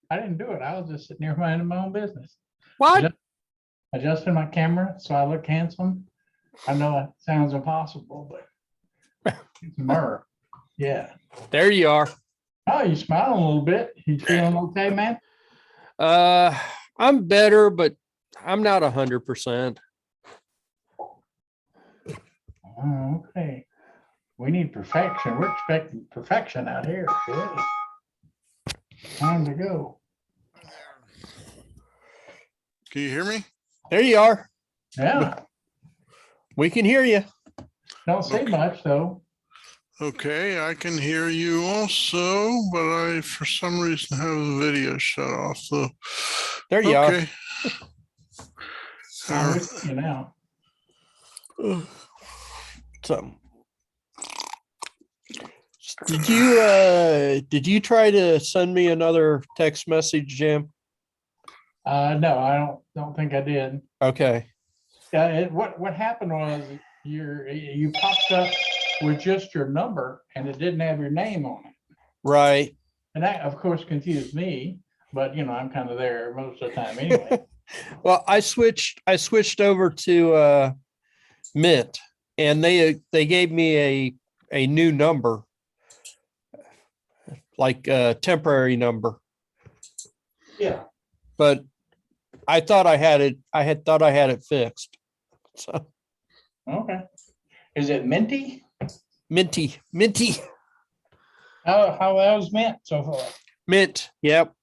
I didn't do it. I was just sitting here minding my own business. What? Adjusting my camera so I look handsome. I know it sounds impossible, but it's myrrh. Yeah. There you are. Oh, you smiling a little bit. You feeling okay, man? I'm better, but I'm not 100%. Oh, okay. We need perfection. We're expecting perfection out here. Really. Time to go. Can you hear me? There you are. Yeah. We can hear you. Don't say much though. Okay, I can hear you also, but I, for some reason, have the video shut off. So There you okay. I'm with you now. So, did you try to send me another text message, Jim? No, I don't think I did. Okay. Yeah, what happened was you popped up with just your number and it didn't have your name on it. Right. And that of course confused me, but you know, I'm kind of there most of the time anyway. Well, I switched over to Mint, and they gave me a new number, like a temporary number. Yeah. But I thought I had it. I thought I had it fixed. So Okay. Is it minty? minty. How that was meant so far? Mint. Yep.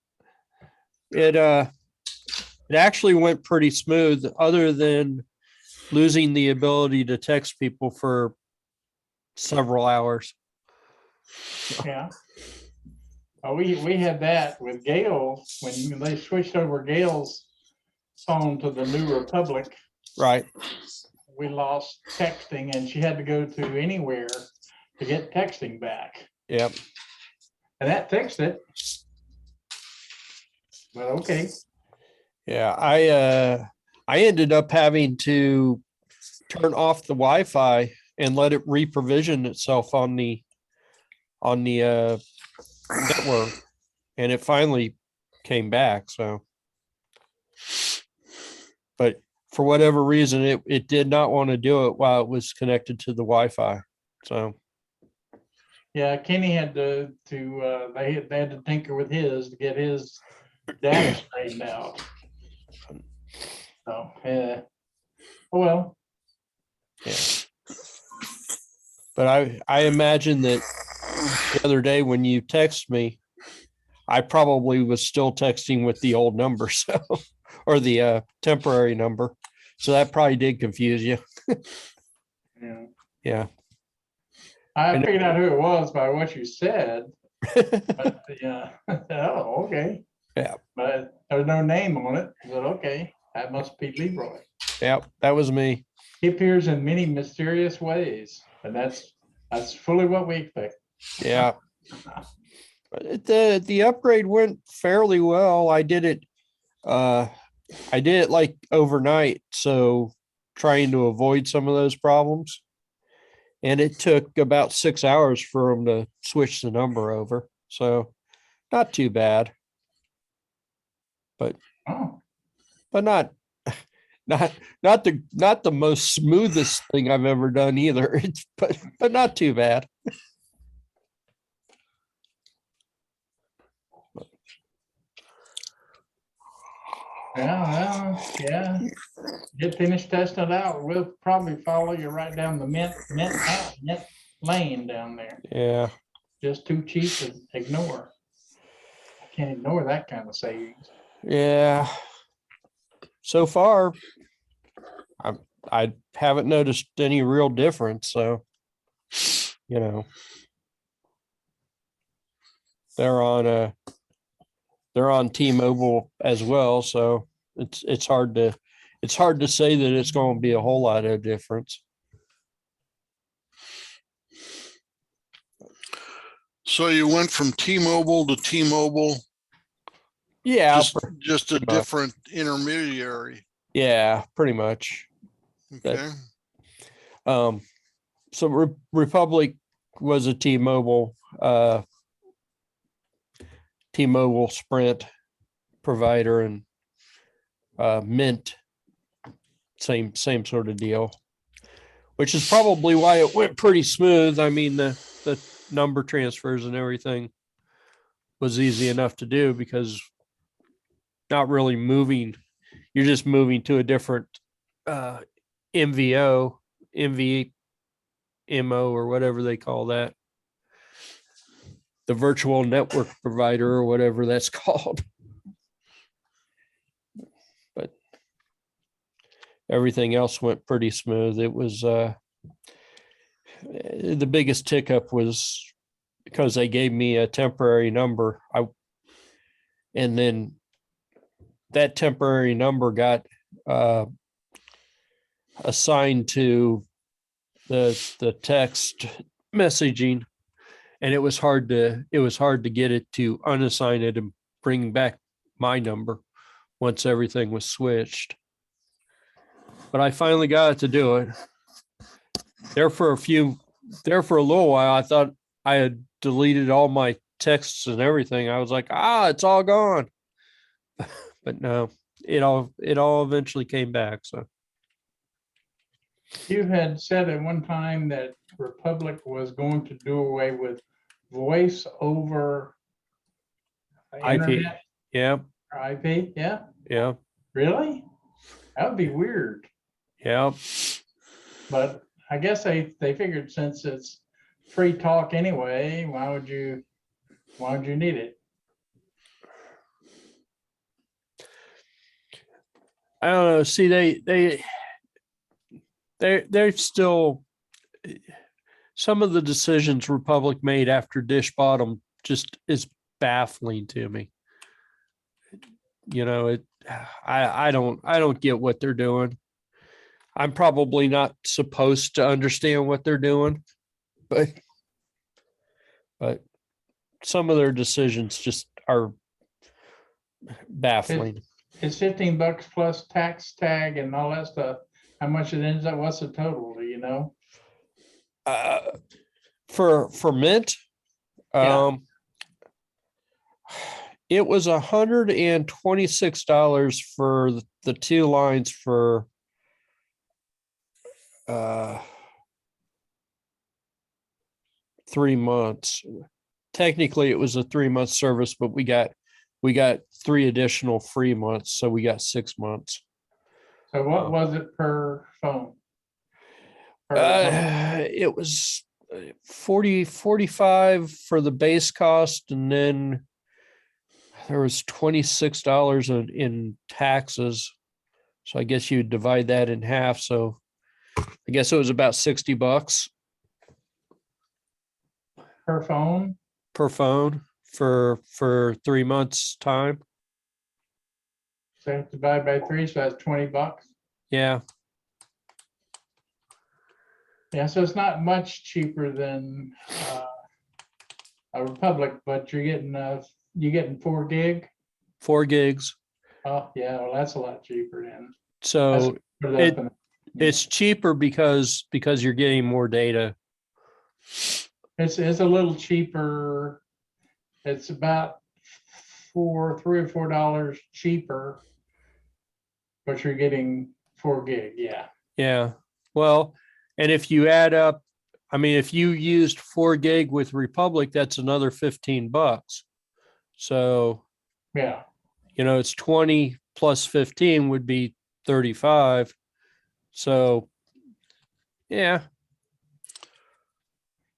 It actually went pretty smooth, other than losing the ability to text people for several hours. Yeah. We had that with Gail when they switched over Gail's phone to the New Republic. Right. We lost texting and she had to go to anywhere to get texting back. Yep. And that fixed it. But okay. Yeah, I ended up having to turn off the Wi-Fi and let it reprovision itself on the network, and it finally came back. So, but for whatever reason, it did not want to do it while it was connected to the Wi-Fi. So, Yeah, Kenny had to they had to tinker with his to get his data straightened out. So yeah. Oh well. yeah. But I imagine that the other day when you text me, I probably was still texting with the old number, so, or the temporary number. So that probably did confuse you. Yeah. Yeah. I figured out who it was by what you said. But yeah. Oh, okay. Yeah. But there's no name on it. But okay, that must be Leroy. Yeah, that was me. He appears in many mysterious ways, and that's fully what we expect. Yeah. But the upgrade went fairly well. I did it like overnight, so trying to avoid some of those problems. And it took about 6 hours for them to switch the number over. So not too bad. But not the most smoothest thing I've ever done either. It's but not too bad. Yeah. Get finished testing it out. We'll probably follow you right down the mint lane down there. Yeah. Just too cheap to ignore. I can't ignore that kind of savings. Yeah. So far, I haven't noticed any real difference. So, you know, they're on T-Mobile as well. So it's hard to say that it's going to be a whole lot of difference. So you went from T-Mobile to T-Mobile. Yeah, just a different intermediary. Yeah, pretty much. Okay. So Republic was a T-Mobile Sprint, provider, and Mint, same sort of deal, which is probably why it went pretty smooth. I mean, the number transfers and everything was easy enough to do because not really moving. You're just moving to a different MVO, MVMO, or whatever they call that. The virtual network provider or whatever that's called. But everything else went pretty smooth. It was the biggest tick up was because they gave me a temporary number. And then that temporary number got assigned to the text messaging, and it was hard to get it to unassign it and bring back my number once everything was switched. But I finally got it to do it. There for a little while, I thought I had deleted all my texts and everything. I was like, it's all gone. But no, it all eventually came back. So You had said at one time that Republic was going to do away with voice over IP. internet. Yeah. Or IP, yeah. Yeah. Really? That would be weird. Yeah. But I guess they figured since it's free talk anyway, why would you need it? I don't know. See, they're still, some of the decisions Republic made after Dish bought them just is baffling to me. You know, I don't get what they're doing. I'm probably not supposed to understand what they're doing, but some of their decisions just are baffling. It's $15 plus tax tag and all that stuff. How much it ends up? What's the total? Do you know? For Mint, Yeah. it was $126 for the 2 lines for 3 months. Technically, it was a 3-month service, but we got 3 additional free months, so we got 6 months. So what was it per phone? Per It was 45 for the base cost, and then there was $26 in taxes. So I guess you divide that in half. So I guess it was about $60 per phone. per phone for 3 months time. So divide by 3, so that's $20. Yeah. Yeah, so it's not much cheaper than a Republic, but you're getting 4 gig. 4 gigs. Oh yeah, well that's a lot cheaper then. So it's cheaper because you're getting more data. It's a little cheaper. It's about $3 or $4 cheaper, but you're getting 4 gig. Yeah. Yeah. Well, and if you add up, I mean, if you used 4 gig with Republic, that's another $15. So, Yeah. you know, it's 20 plus 15 would be 35. So, yeah.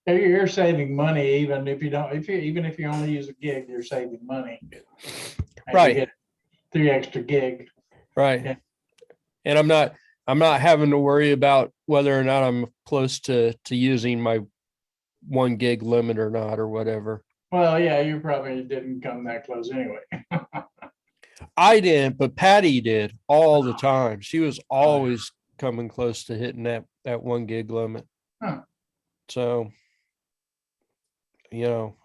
You're saving money even if you only use a gig, you're saving money. And Right. you get 3 extra gig. Right. Yeah. And I'm not having to worry about whether or not I'm close to using my 1 gig limit or not, or whatever. Well, yeah, you probably didn't come that close anyway. I didn't, but Patty did all the time. She was always coming close to hitting that 1 gig limit. Huh. So, you know,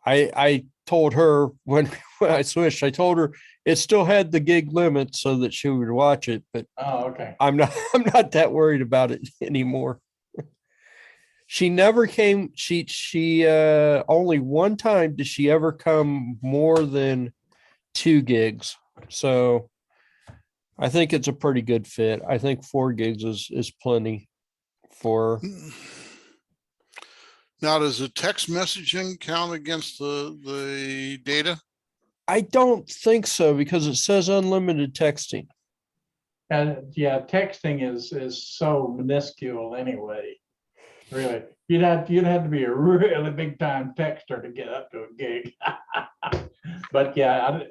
I told her when I switched, I told her it still had the gig limit so that she would watch it, but Oh, okay. I'm not that worried about it anymore. She never came. She only one time did she ever come more than 2 gigs. So I think it's a pretty good fit. I think 4 gigs is plenty for. Now, does the text messaging count against the data? I don't think so because it says unlimited texting. And yeah, texting is so minuscule anyway. Really, you'd have to be a really big time texter to get up to a gig. But yeah,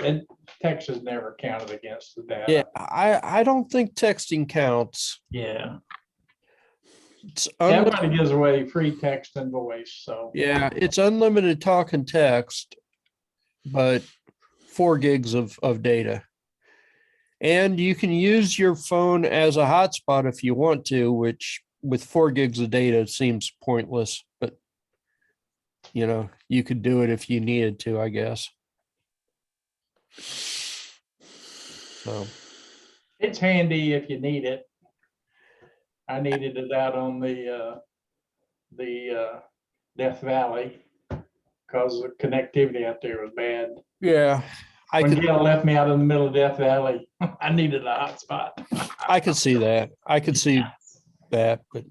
text is never counted against the data. Yeah, I don't think texting counts. Yeah. It's Everybody gives away free text and voice, so. yeah, it's unlimited talk and text, but 4 gigs of data. And you can use your phone as a hotspot if you want to, which with 4 gigs of data seems pointless, but you know, you could do it if you needed to, I guess. So It's handy if you need it. I needed it out on the Death Valley because the connectivity out there was bad. yeah, When Gail left me out in the middle of Death Valley, I needed a hotspot. I could see that. I could see that, but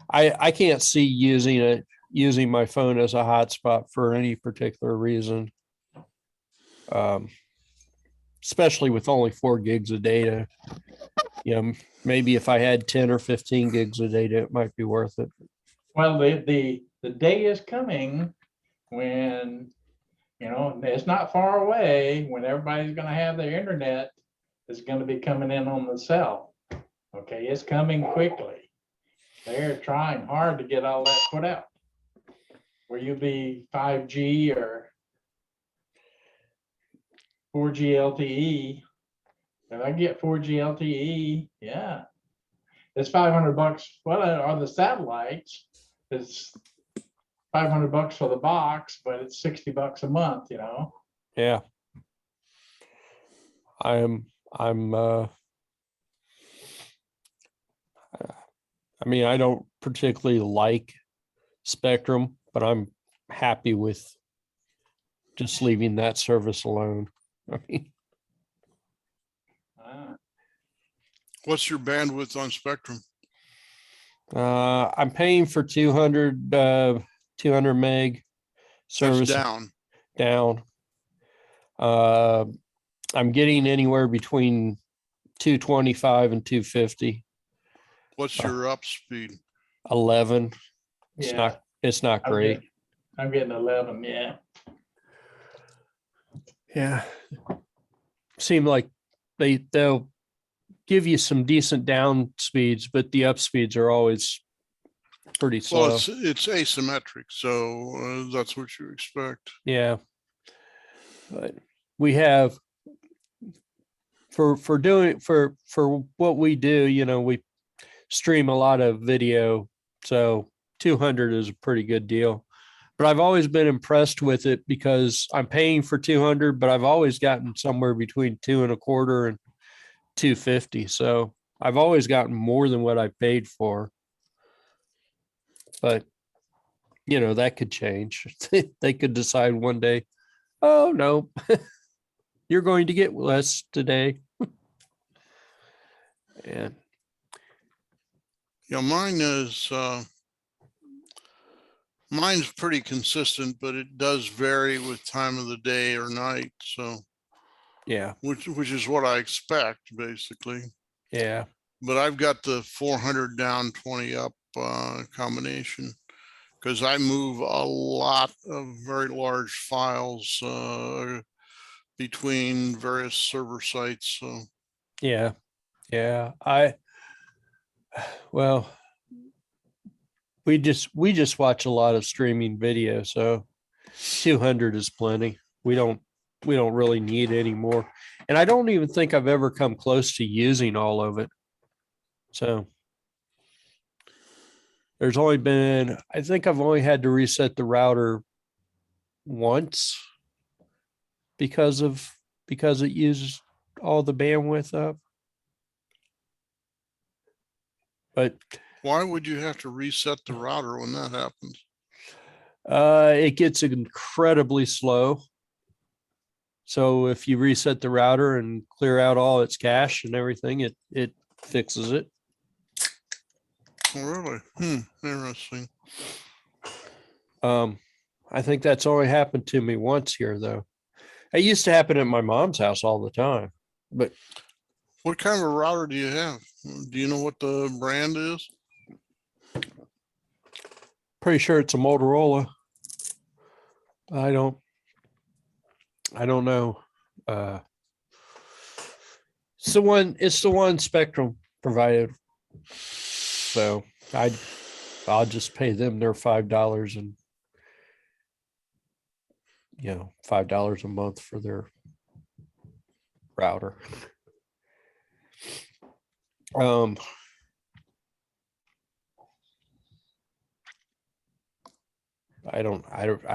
I can't see using my phone as a hotspot for any particular reason. Especially with only 4 gigs of data. You know, maybe if I had 10 or 15 gigs of data, it might be worth it. Well, the day is coming when, you know, it's not far away when everybody's going to have their internet is going to be coming in on the cell. Okay, it's coming quickly. They're trying hard to get all that put out. Will you be 5G or 4G LTE? If I get 4G LTE, yeah, it's $500. Well, on the satellites, it's $500 for the box, but it's $60 a month. You know. Yeah. I mean, I don't particularly like Spectrum, but I'm happy with just leaving that service alone. I mean, What's your bandwidth on Spectrum? I'm paying for 200 meg service. That's down. I'm getting anywhere between 225 and 250. What's your up speed? 11. It's not great. I'm getting 11. Yeah. Yeah. Seem like they'll give you some decent down speeds, but the up speeds are always pretty slow. Well, it's asymmetric, so that's what you expect. Yeah. But we have for what we do, you know, we stream a lot of video, so 200 is a pretty good deal. But I've always been impressed with it because I'm paying for 200, but I've always gotten somewhere between 2.25 and 250. So I've always gotten more than what I paid for. But you know, that could change. They could decide one day, oh no, you're going to get less today. And yeah, mine's pretty consistent, but it does vary with time of the day or night. So yeah, which is what I expect basically. yeah. But I've got the 400 down, 20 up combination because I move a lot of very large files between various server sites. So Yeah. Well, we just watch a lot of streaming video, so 200 is plenty. We don't really need any more. And I don't even think I've ever come close to using all of it. So there's only been, I think I've only had to reset the router once because it uses all the bandwidth up. But why would you have to reset the router when that happens? It gets incredibly slow. So if you reset the router and clear out all its cache and everything, it fixes it. Oh, really? Interesting. I think that's only happened to me once here, though. It used to happen at my mom's house all the time, but What kind of a router do you have? Do you know what the brand is? pretty sure it's a Motorola. I don't know. It's the one Spectrum provided. So I'll just pay them their $5 and $5 a month for their router. I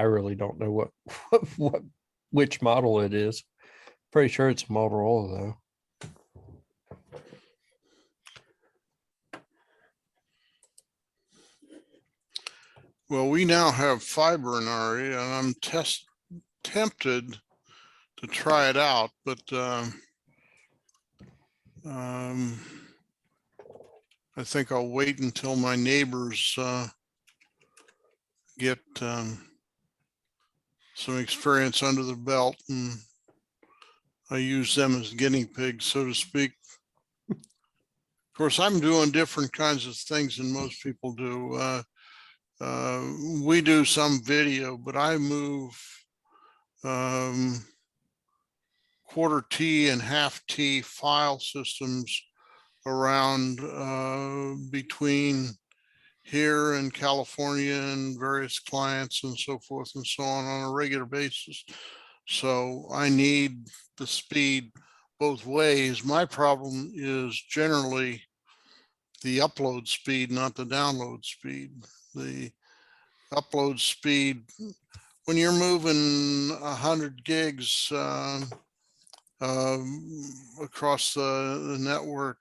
really don't know which model it is. Pretty sure it's a Motorola though. Well, we now have fiber in our area, and I'm tempted to try it out, but I think I'll wait until my neighbors get some experience under the belt, and I use them as guinea pigs, so to speak. Of course, I'm doing different kinds of things than most people do. We do some video, but I move quarter T and half T file systems around between here in California and various clients and so forth and so on a regular basis. So I need the speed both ways. My problem is generally the upload speed, not the download speed. The upload speed, when you're moving 100 gigs across the network,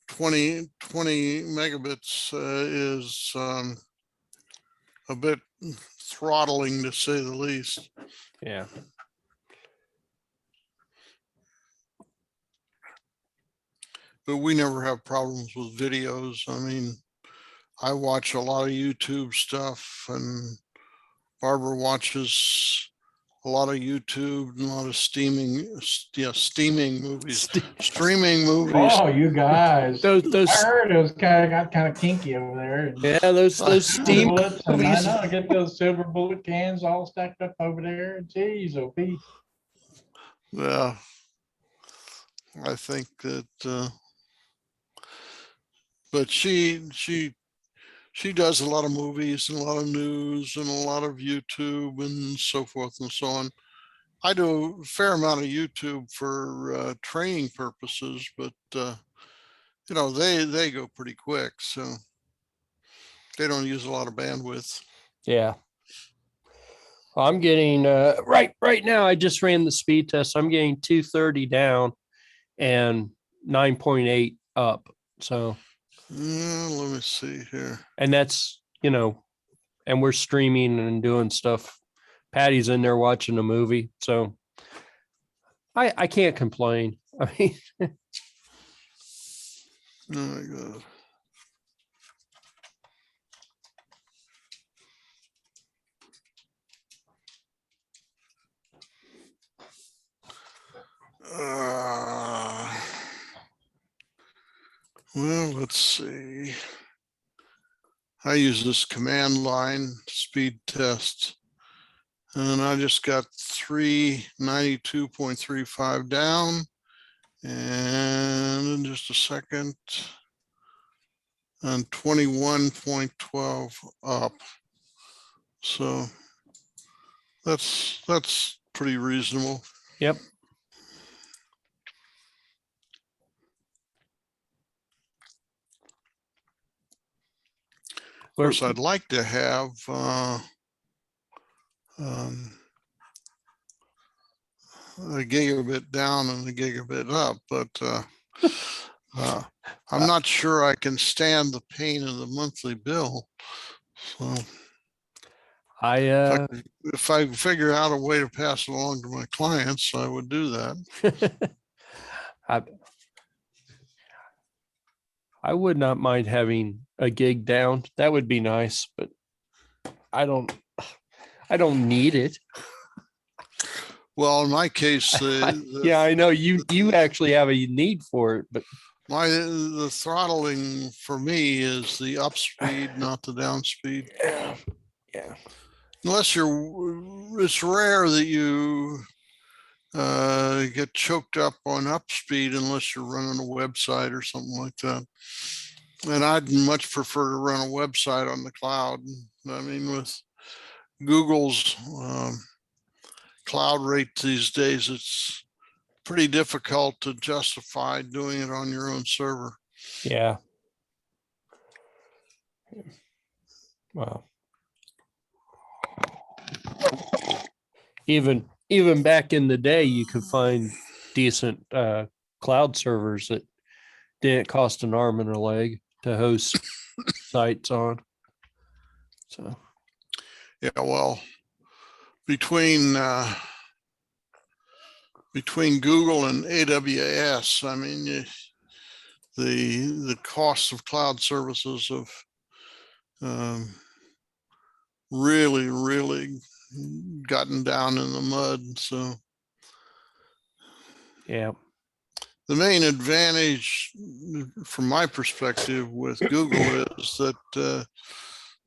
20 megabits is a bit throttling, to say the least. Yeah. But we never have problems with videos. I mean, I watch a lot of YouTube stuff, and Barbara watches a lot of YouTube and a lot of steaming movies, streaming movies. Oh, you guys. Those I heard it was got kind of kinky over there. yeah, those steam bullets, and I movies. know, get those silver bullet cans all stacked up over there. Jeez, oh Pete. Yeah, I think that, but she does a lot of movies and a lot of news and a lot of YouTube and so forth and so on. I do a fair amount of YouTube for training purposes, but they go pretty quick, so they don't use a lot of bandwidth. Yeah. I'm getting right now. I just ran the speed test. I'm getting 230 down and 9.8 up. So let me see here. And that's, and we're streaming and doing stuff. Patty's in there watching a movie. So I can't complain. I mean, oh my God. Well, let's see. I use this command line speed test, and I just got 392.35 down, and in just a second, and 21.12 up. So that's pretty reasonable. Yep. Of course, I'd like to have a gigabit down and a gigabit up, but I'm not sure I can stand the pain of the monthly bill. So If I could figure out a way to pass it along to my clients, I would do that. I would not mind having a gig down. That would be nice, but I don't need it. Well, in my case, Yeah, I know you actually have a need for it, but the throttling for me is the up speed, not the down speed. yeah. Unless it's rare that you get choked up on up speed unless you're running a website or something like that. And I'd much prefer to run a website on the cloud. I mean, with Google's cloud rate these days, it's pretty difficult to justify doing it on your own server. Yeah. Wow. Even back in the day, you could find decent cloud servers that didn't cost an arm and a leg to host sites on. So yeah, well, between Google and AWS, I mean, the costs of cloud services have really gotten down in the mud. So yeah. The main advantage from my perspective with Google is that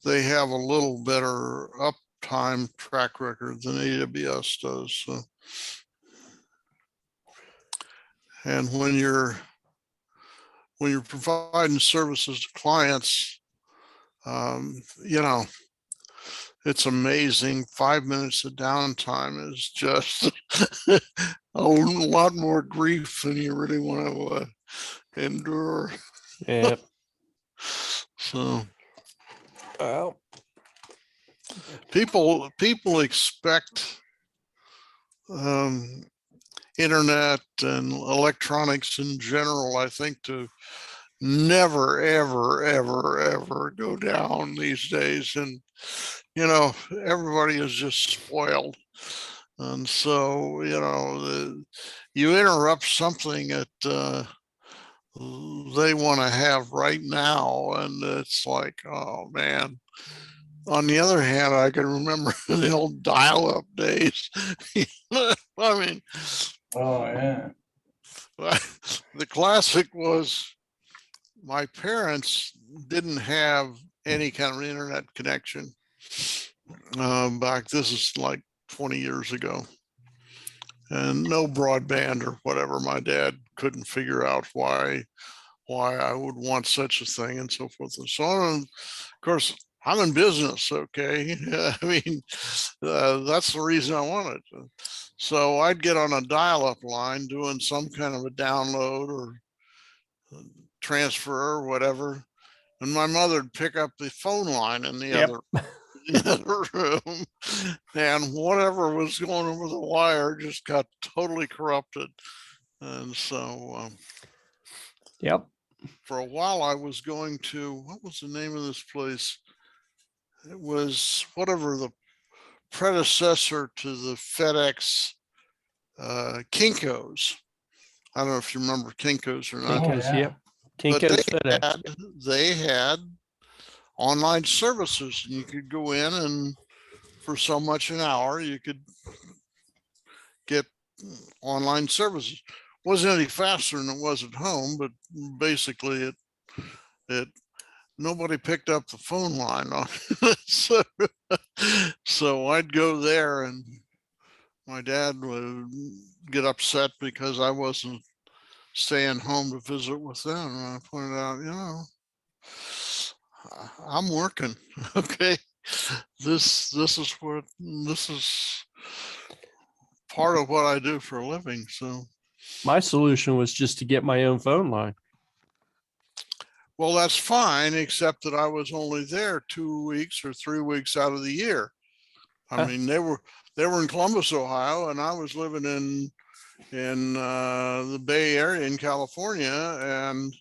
they have a little better uptime track record than AWS does. So, and when you're providing services to clients, you know, it's amazing. 5 minutes of downtime is just a lot more grief than you really want to endure. Yeah. So, Well, people expect internet and electronics in general, I think, to never, ever go down these days. And, you know, everybody is just spoiled. And so, you know, you interrupt something that they want to have right now. And it's like, oh, man. On the other hand, I can remember the old dial-up days. I mean, Oh, yeah. the classic was my parents didn't have any kind of internet connection. This is like 20 years ago. And no broadband or whatever. My dad couldn't figure out why I would want such a thing and so forth and so on. And of course, I'm in business, okay? I mean, that's the reason I wanted to. So I'd get on a dial-up line doing some kind of a download or transfer or whatever, and my mother would pick up the phone line in the other room, and whatever was going over the wire just got totally corrupted. And so yep. For a while I was going to, what was the name of this place? It was whatever the predecessor to the FedEx Kinko's. I don't know if you remember Kinko's or not. Kinko's, yeah. yep. Kinko's FedEx. They had online services, and you could go in and for so much an hour, you could get online services. Wasn't any faster than it was at home, but basically it nobody picked up the phone line on it. So I'd go there, and my dad would get upset because I wasn't staying home to visit with them. And I pointed out, you know, I'm working. Okay. This is part of what I do for a living. So My solution was just to get my own phone line. well, that's fine, except that I was only there 2 weeks or 3 weeks out of the year. I mean, they were in Columbus, Ohio, and I was living in the Bay Area in California. And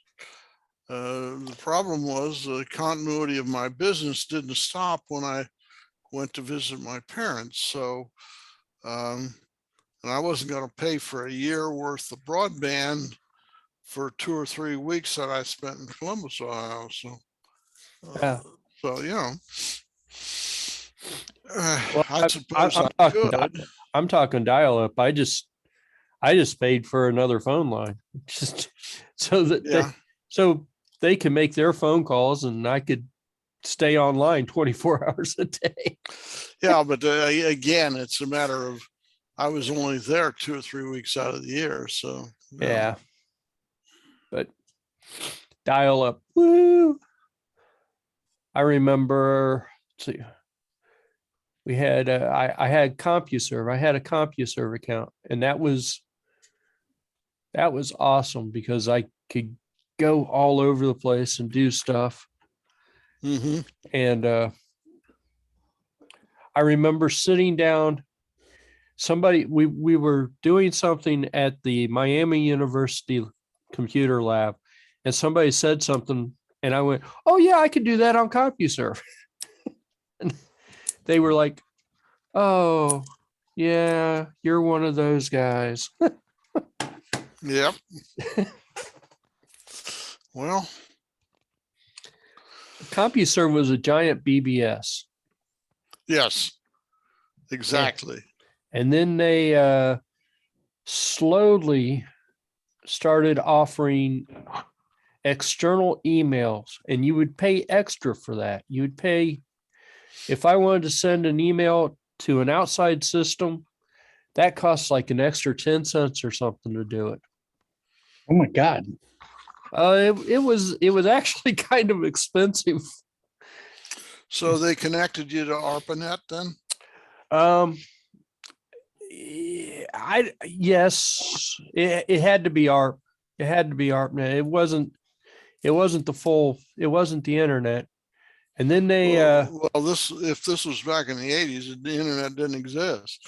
the problem was the continuity of my business didn't stop when went to visit my parents. So, and I wasn't going to pay for a year worth of broadband for 2 or 3 weeks that I spent in Columbus, Ohio. So, Yeah. so you know, Well, I suppose I could. I'm talking dial up. I just paid for another phone line just so that Yeah. they can make their phone calls and I could stay online 24 hours a day. Yeah, but again, it's a matter of I was only there 2 or 3 weeks out of the year, so Yeah. But dial up, woo. I remember, let's see, we had I had CompuServe. I had a CompuServe account, and that was awesome because I could go all over the place and do stuff. Mm-hmm. And I remember sitting down. We were doing something at the Miami University computer lab, and somebody said something, and I went, "Oh yeah, I could do that on CompuServe." And they were like, "Oh yeah, you're one of those guys." Yep. Well, CompuServe was a giant BBS. yes, exactly. And then they slowly started offering external emails, and you would pay extra for that. You would pay, if I wanted to send an email to an outside system, that costs like an extra 10 cents or something to do it. Oh my God. It was actually kind of expensive. So they connected you to ARPANET then? Yes, it had to be ARP. It had to be ARPANET. It wasn't the internet. And then they well, if this was back in the 80s, the internet didn't exist.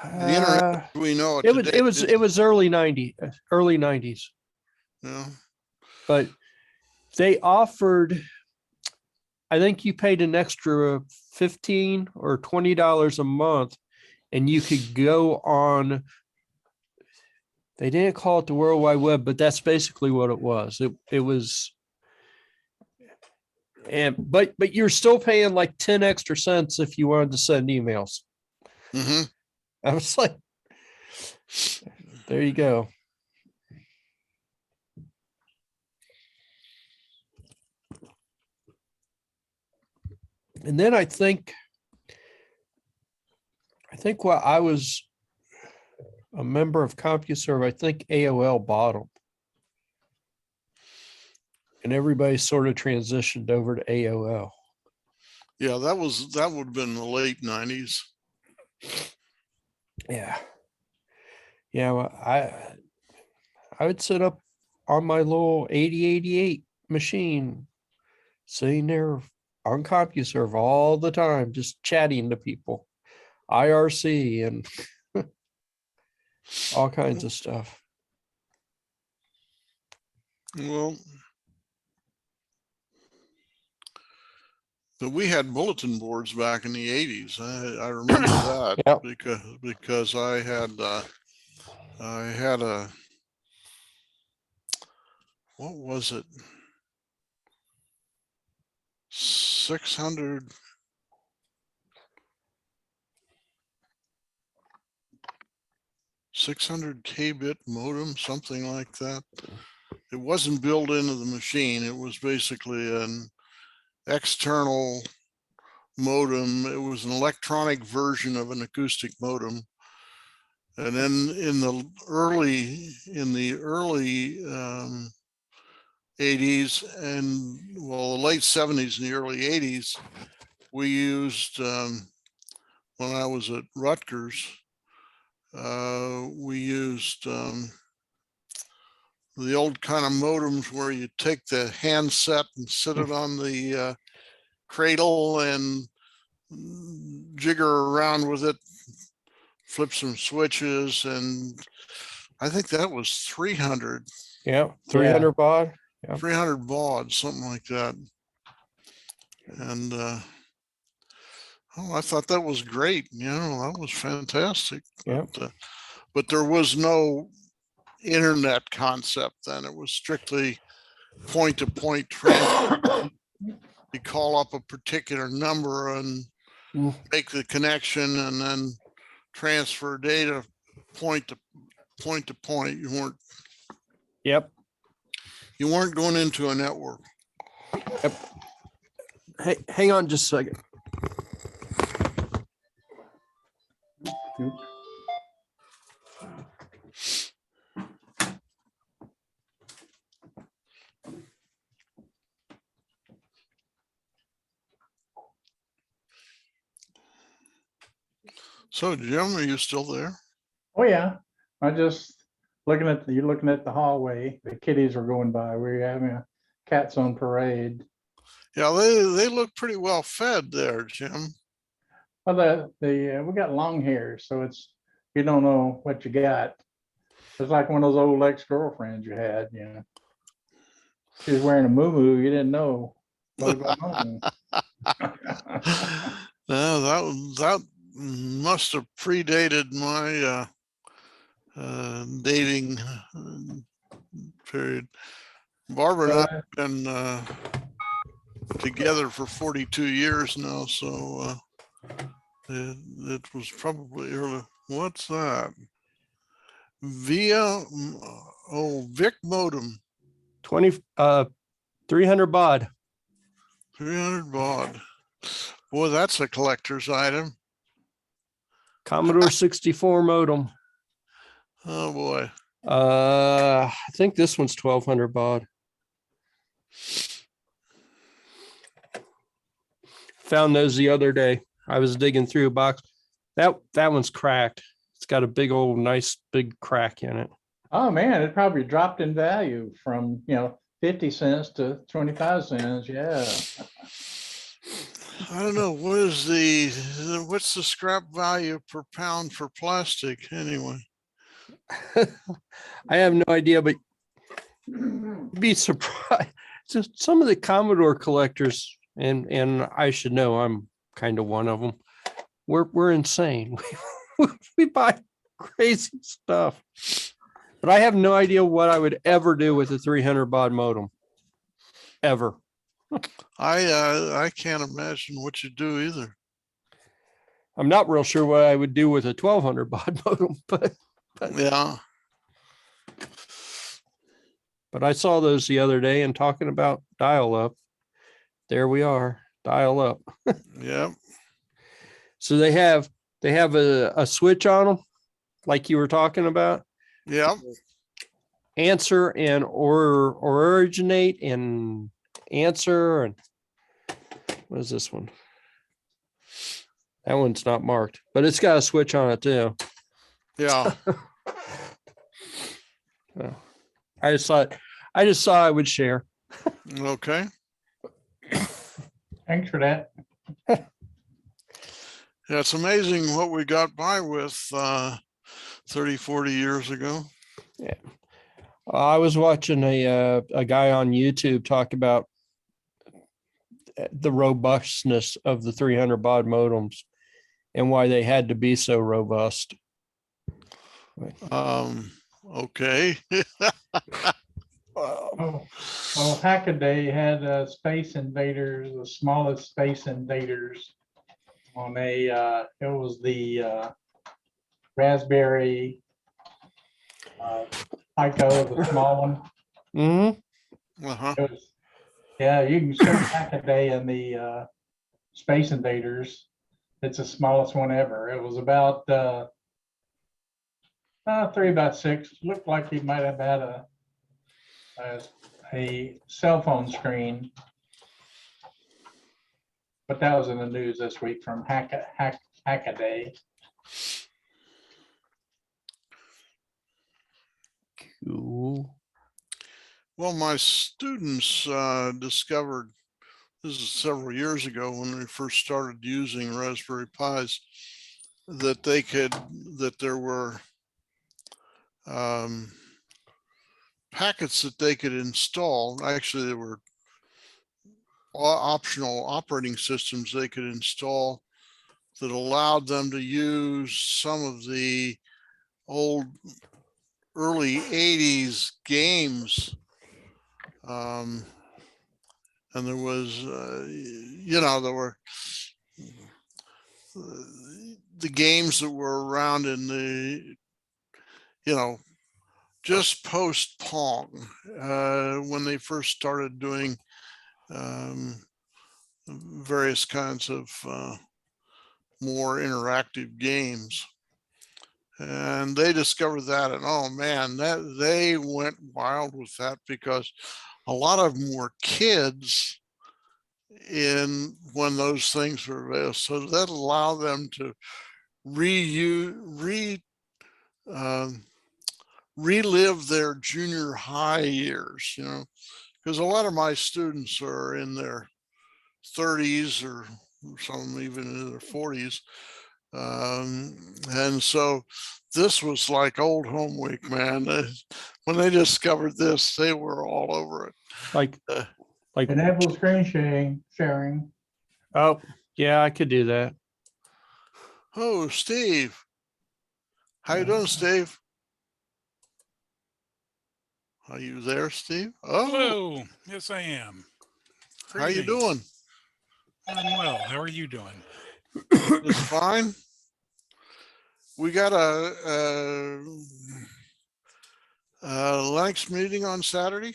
The internet we know it today. It was early 90s. Yeah. But they offered, I think you paid an extra $15 or $20 a month, and you could go on. They didn't call it the World Wide Web, but that's basically what it was. It was, and but you're still paying like 10 extra cents if you wanted to send emails. Mm-hmm. I was like, there you go. And then I think while I was a member of CompuServe, I think AOL bought them. And everybody sort of transitioned over to AOL. Yeah, that would have been the late 90s. Yeah. Yeah, well, I would sit up on my little 8088 machine, sitting there on CompuServe all the time, just chatting to people, IRC and all kinds of stuff. Well, so we had bulletin boards back in the 80s. I remember that. Yep. because I had a, what was it? 600 kbit modem, something like that. It wasn't built into the machine. It was basically an external modem. It was an electronic version of an acoustic modem. And then in the early 80s and well, the late 70s and the early 80s, we used, when I was at Rutgers, we used the old kind of modems where you take the handset and sit it on the cradle and jigger around with it, flip some switches, and I think that was 300. Yeah, 300 baud. Yeah. 300 baud, something like that. And Oh, I thought that was great. You know, that was fantastic. Yep. But there was no internet concept then. It was strictly point-to-point transfer. You call up a particular number and Mm. make the connection and then transfer data point to point to point. Yep. You weren't going into a network. Hey, hang on just a second. So Jim, are you still there? Oh, yeah. I just you're looking at the hallway. The kitties are going by. We're having a cats on parade. Yeah, they look pretty well fed there, Jim. Well, we got long hair, so you don't know what you got. It's like one of those old ex-girlfriends you had, you know. She was wearing a moo-moo, you didn't know what was going on. No, that must have predated my dating period. Barbara and I have been together for 42 years now, so it was probably early. What's that? Via Vic modem. 300 baud. 300 baud. Boy, that's a collector's item. Commodore 64 modem. Oh boy. I think this one's 1200 baud. Found those the other day. I was digging through a box. That one's cracked. It's got a big old nice big crack in it. Oh man, it probably dropped in value from 50 cents to 25 cents. Yeah. I don't know. What's the scrap value per pound for plastic anyway? I have no idea, but you'd be surprised. Just some of the Commodore collectors, and I should know I'm kind of one of them. We're insane. We buy crazy stuff, but I have no idea what I would ever do with a 300 baud modem. Ever. I can't imagine what you do either. I'm not real sure what I would do with a 1200 baud modem, but yeah. But I saw those the other day and talking about dial up. There we are, dial up. Yep. So they have a switch on them, like you were talking about. Yep. Answer and or originate and answer. And what is this one? That one's not marked, but it's got a switch on it too. Yeah. I just thought I would share. Okay. Thanks for that. Yeah, it's amazing what we got by with 30, 40 years ago. Yeah. I was watching a guy on YouTube talk about the robustness of the 300 baud modems and why they had to be so robust. Okay. Hackaday had Space Invaders, the smallest Space Invaders on it was the Raspberry Pico, the small one. Mm-hmm. Uh-huh. You can search Hackaday in the Space Invaders. It's the smallest one ever. It was about 3x6. Looked like he might have had a cell phone screen. But that was in the news this week from Hackaday. Cool. Well, my students discovered, this is several years ago when we first started using Raspberry Pis, that there were packets that they could install. Actually, there were optional operating systems they could install that allowed them to use some of the old early 80s games. And there was, there were the games that were around in the, just post Pong, when they first started doing various kinds of more interactive games. And they discovered that, and oh man, that they went wild with that, because a lot of them were kids when those things were available. So that allowed them to relive their junior high years, because a lot of my students are in their 30s or some even in their 40s. And so this was like old home week, man. When they discovered this, they were all over it. Like, Enable screen sharing. oh, yeah, I could do that. Oh, Steve. How you doing, Steve? Are you there, Steve? Oh, hello. Yes, I am. how you doing? I'm well. How are you doing? It's fine. We got a Linux meeting on Saturday.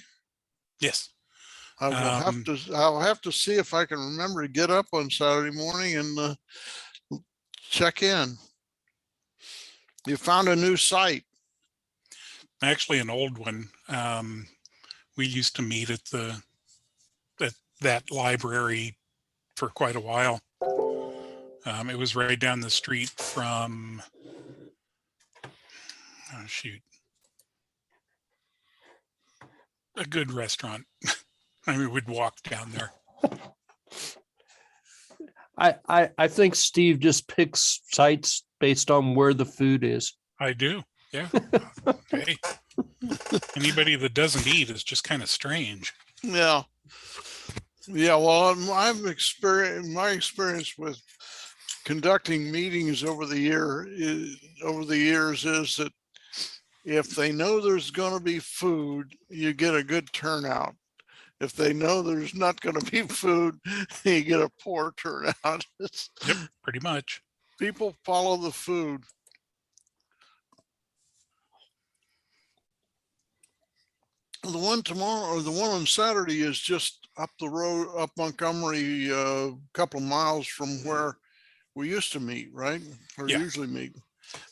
Yes. I'll have to see if I can remember to get up on Saturday morning and check in. You found a new site. Actually, an old one. We used to meet at that library for quite a while. It was right down the street from, oh shoot, a good restaurant. I mean, we'd walk down there. I think Steve just picks sites based on where the food is. I do. Yeah. Hey, anybody that doesn't eat is just kind of strange. Yeah. Well, my experience with conducting meetings over the years is that if they know there's going to be food, you get a good turnout. If they know there's not going to be food, you get a poor turnout. Yep, pretty much. People follow the food. The one tomorrow, or the one on Saturday, is just up the road, up Montgomery, a couple of miles from where we used to meet, right? Or Yeah. usually meet.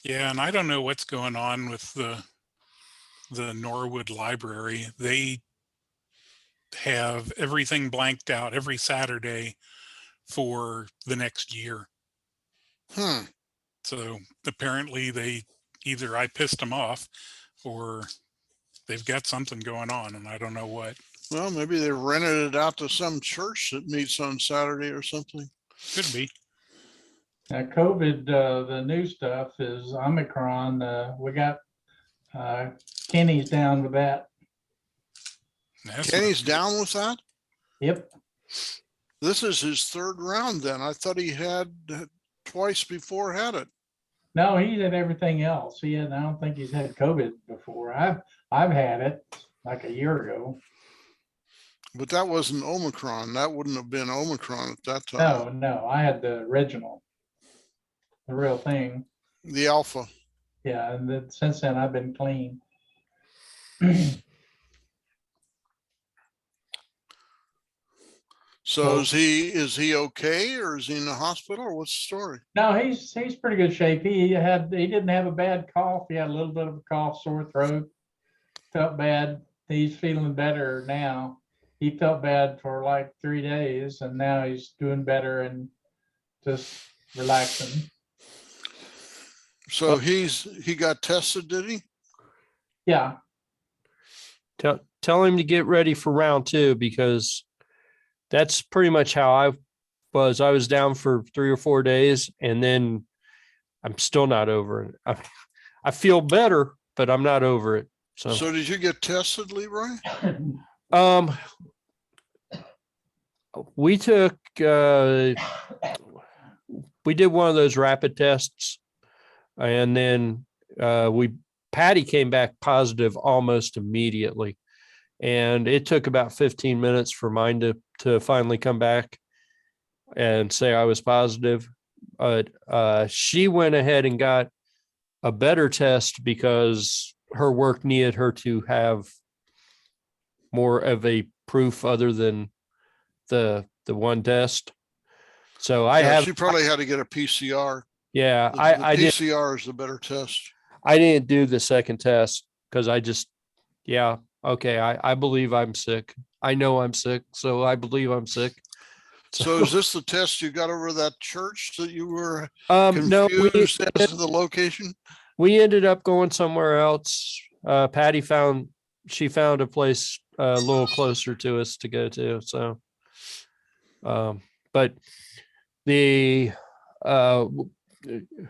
Yeah, and I don't know what's going on with the Norwood Library. They have everything blanked out every Saturday for the next year. So apparently either I pissed them off or they've got something going on and I don't know what. Well, maybe they rented it out to some church that meets on Saturday or something. Could be. Now, COVID, the new stuff is Omicron. We got Kenny's down with that. Kenny's down with that? Yep. This is his third round then. I thought he had twice before had it. No, he's had everything else. I don't think he's had COVID before. I've had it like a year ago. But that wasn't Omicron. That wouldn't have been Omicron at that time. No, I had the original, the real thing. The alpha. Yeah, and then since then I've been clean. So is he okay, or is he in the hospital, or what's the story? No, he's pretty good shape. He didn't have a bad cough. He had a little bit of a cough, sore throat, felt bad. He's feeling better now. He felt bad for like 3 days, and now he's doing better and just relaxing. So he got tested, did he? Yeah. Tell him to get ready for round 2, because that's pretty much how I was. I was down for 3 or 4 days, and then I'm still not over it. I feel better, but I'm not over it. So did you get tested, Leroy? We took we did one of those rapid tests, and then Patty came back positive almost immediately. And it took about 15 minutes for mine to finally come back and say I was positive. But she went ahead and got a better test because her work needed her to have more of a proof other than the one test. So She probably had to get a PCR. Yeah, The I did. PCR is the better test. I didn't do the second test because okay, I believe I'm sick. I know I'm sick, so I believe I'm sick. So is this the test you got over that church that you were No, confused as to the location? we ended up going somewhere else. Patty found a place a little closer to us to go to. So, but the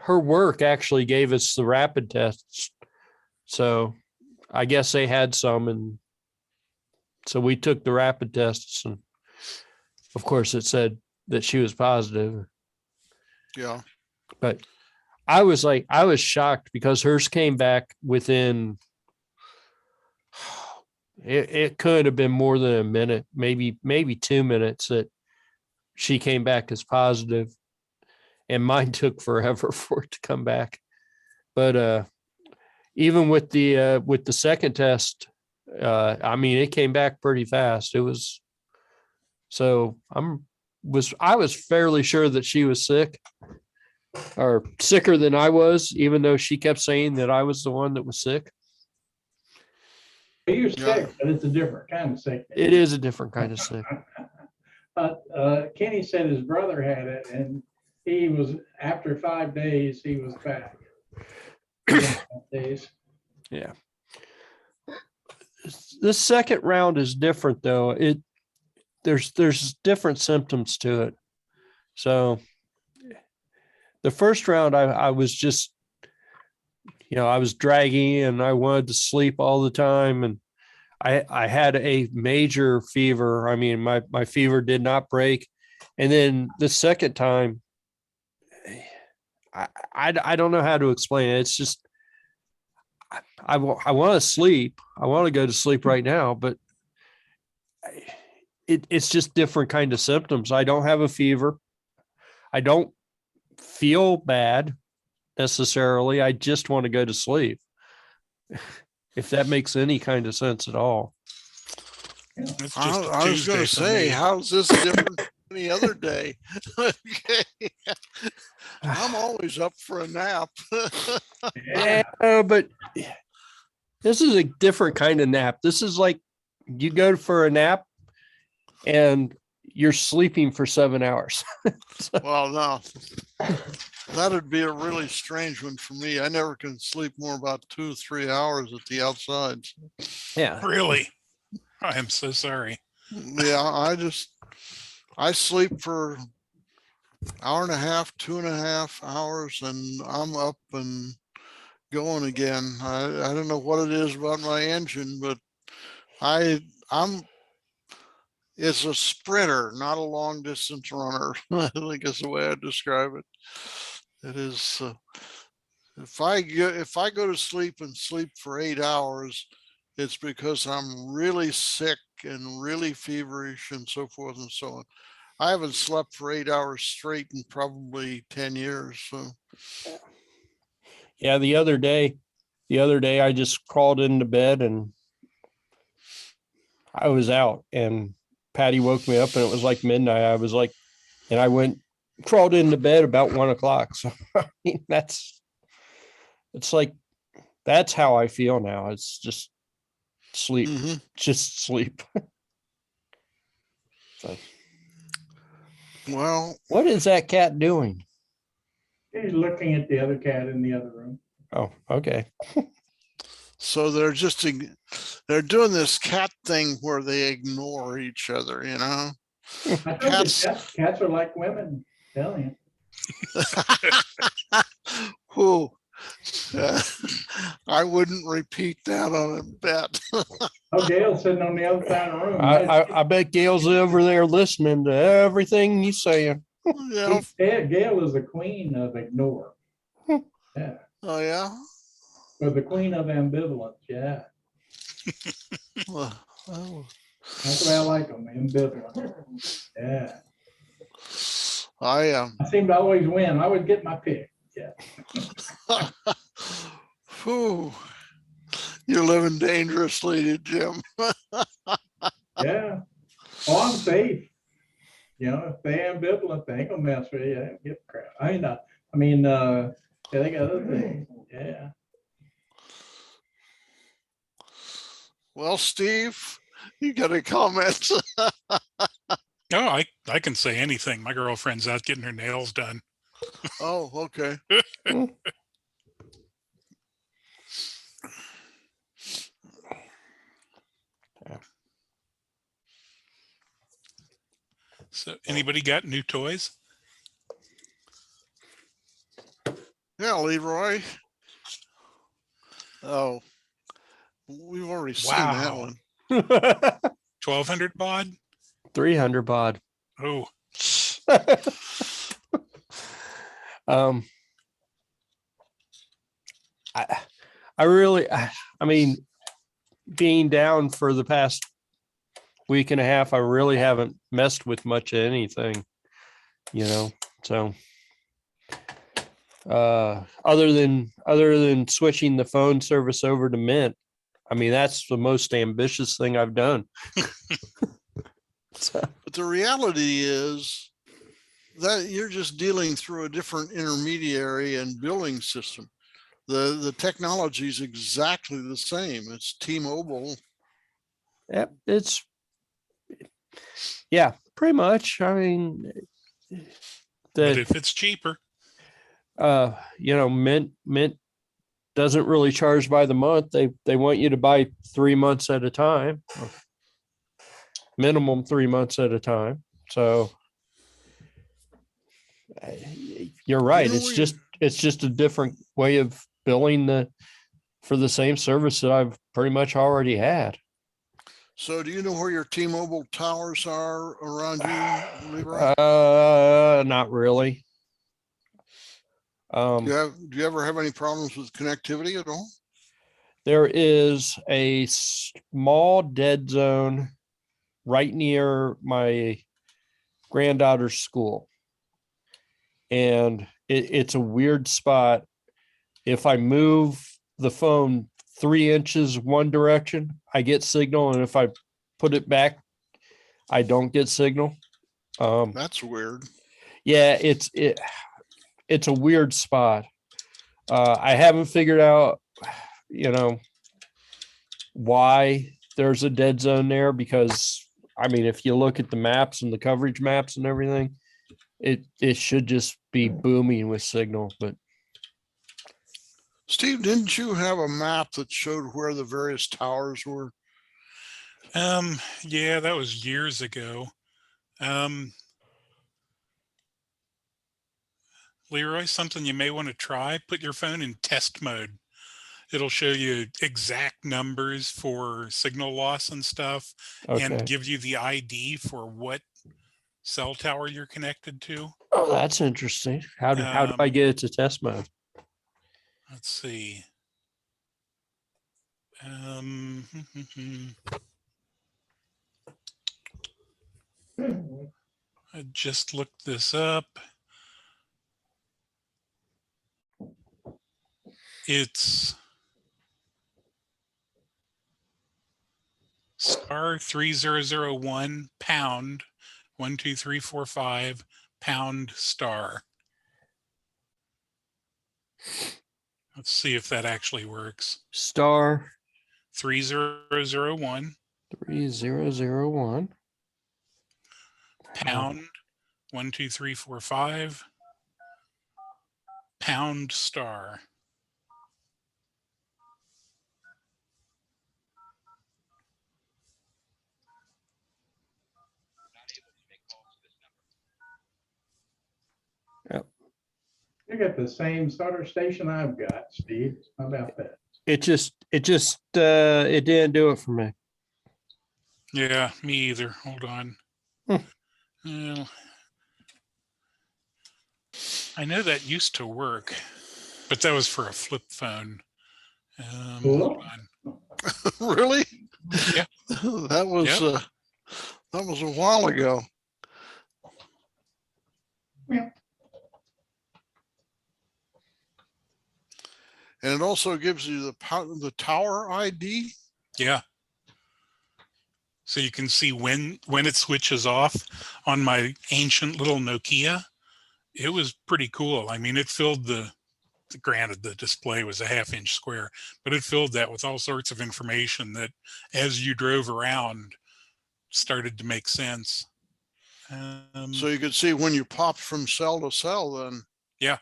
her work actually gave us the rapid tests. So I guess they had some, and so we took the rapid tests, and of course it said that she was positive. Yeah. But I was shocked because hers came back within, it could have been more than a minute, maybe 2 minutes that she came back as positive, and mine took forever for it to come back. But even with the second test, I mean, it came back pretty fast. It was, so I was fairly sure that she was sick, or sicker than I was, even though she kept saying that I was the one that was sick. You're sick, but it's a different kind of sickness. It is a different kind of sick. Kenny said his brother had it, and he was, after 5 days, he was back. Days. Yeah. The second round is different though. There's different symptoms to it. So the first round, I was just, I was draggy and I wanted to sleep all the time. And I had a major fever. I mean, my fever did not break. And then the second time, I don't know how to explain it. It's just, I want to sleep. I want to go to sleep right now, but it's just different kind of symptoms. I don't have a fever. I don't feel bad necessarily. I just want to go to sleep. If that makes any kind of sense at all. It's just I was going to say, how's this different than any other day? Okay. I'm always up for a nap. Yeah, but this is a different kind of nap. This is like you go for a nap and you're sleeping for 7 hours. Well, no, that'd be a really strange one for me. I never can sleep more about 2 or 3 hours at the outside. Yeah. Really? I am so sorry. Yeah, I sleep for 1.5 hours, 2.5 hours, and I'm up and going again. I don't know what it is about my engine, but it's a sprinter, not a long distance runner. I think is the way I describe it. It is, if I go to sleep and sleep for 8 hours, it's because I'm really sick and really feverish and so forth and so on. I haven't slept for 8 hours straight in probably 10 years. So Yeah. The other day I just crawled into bed and I was out, and Patty woke me up and it was like midnight. I was like, and I crawled into bed about 1 o'clock. So I mean, that's how I feel now. It's just sleep, just sleep. So, well, what is that cat doing? He's looking at the other cat in the other room. Oh, okay. so they're doing this cat thing where they ignore each other, I told you, cats are like women. Telling you. Who? I wouldn't repeat that on a bet. Oh, Gail's sitting on the other side of the room. I bet Gail's over there listening to everything you saying. Yeah. Gail is the queen of ignore. Yeah, Oh, yeah. or the queen of ambivalence. Yeah, Well, oh, that's the way I like them, ambivalent. Yeah, I I seem to always win. I always get my pick. Yeah, Whew. You're living dangerously, Jim. yeah. Oh, I'm safe. You know, if they ambivalent, they ain't gonna mess with you. They don't give a crap. Yeah, they got other things. Yeah. Well, Steve, you got any comments? Oh, I can say anything. My girlfriend's out getting her nails done. Oh, okay. So anybody got new toys? Yeah, Leroy. Oh, we've already seen that Wow. one. 1200 baud? 300 baud. Oh, um, I really, I mean, being down for the past week and a half, I really haven't messed with much of anything, you know, so. Other than switching the phone service over to Mint, I mean, that's the most ambitious thing I've done. So, But the reality is that you're just dealing through a different intermediary and billing system. The technology is exactly the same. It's T-Mobile. yeah, pretty much. I mean, but if it's cheaper, you know, Mint doesn't really charge by the month. They want you to buy 3 months at a time, minimum 3 months at a time. So you're right. You know, It's just a different way of billing for the same service that I've pretty much already had. so do you know where your T-Mobile towers are around you, Leroy? Not really. Do you ever have any problems with connectivity at all? There is a small dead zone right near my granddaughter's school. And it's a weird spot. If I move the phone 3 inches one direction, I get signal. And if I put it back, I don't get signal. That's weird. Yeah, it's a weird spot. I haven't figured out, you know, why there's a dead zone there, because I mean, if you look at the maps and the coverage maps and everything, it should just be booming with signal. But Steve, didn't you have a map that showed where the various towers were? yeah, that was years ago. Leroy, something you may want to try, put your phone in test mode. It'll show you exact numbers for signal loss and stuff, and okay. give you the ID for what cell tower you're connected to. Oh, that's interesting. How do I get it to test mode? Let's see. I just looked this up. It's star 3001 pound 12345 pound star. Let's see if that actually works. Star 3001 3001 pound 12345 pound star. You got the same starter station I've got, Steve. How about that? It didn't do it for me. Yeah, me either. Hold on. Hmm. Well, I know that used to work, but that was for a flip phone. Cool. Hold on. Really? Yeah. That was Yep. that was a while ago. Yeah. And it also gives you the tower ID. Yeah. So you can see when it switches off. On my ancient little Nokia, it was pretty cool. I mean, it filled granted the display was a 1/2 inch square, but it filled that with all sorts of information that as you drove around started to make sense. So you could see when you popped from cell to cell then. Yeah,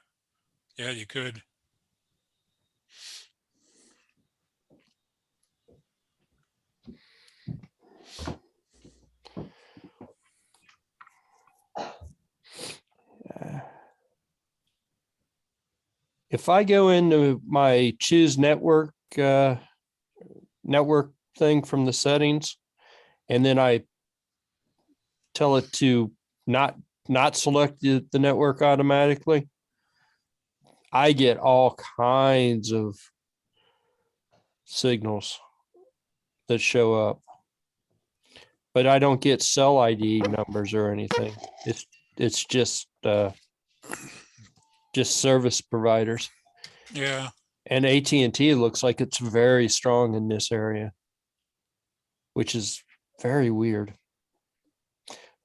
you could. If I go into my choose network network thing from the settings, and then I tell it to not select the network automatically, I get all kinds of signals that show up, but I don't get cell ID numbers or anything. It's just service providers. Yeah. And AT&T looks like it's very strong in this area, which is very weird.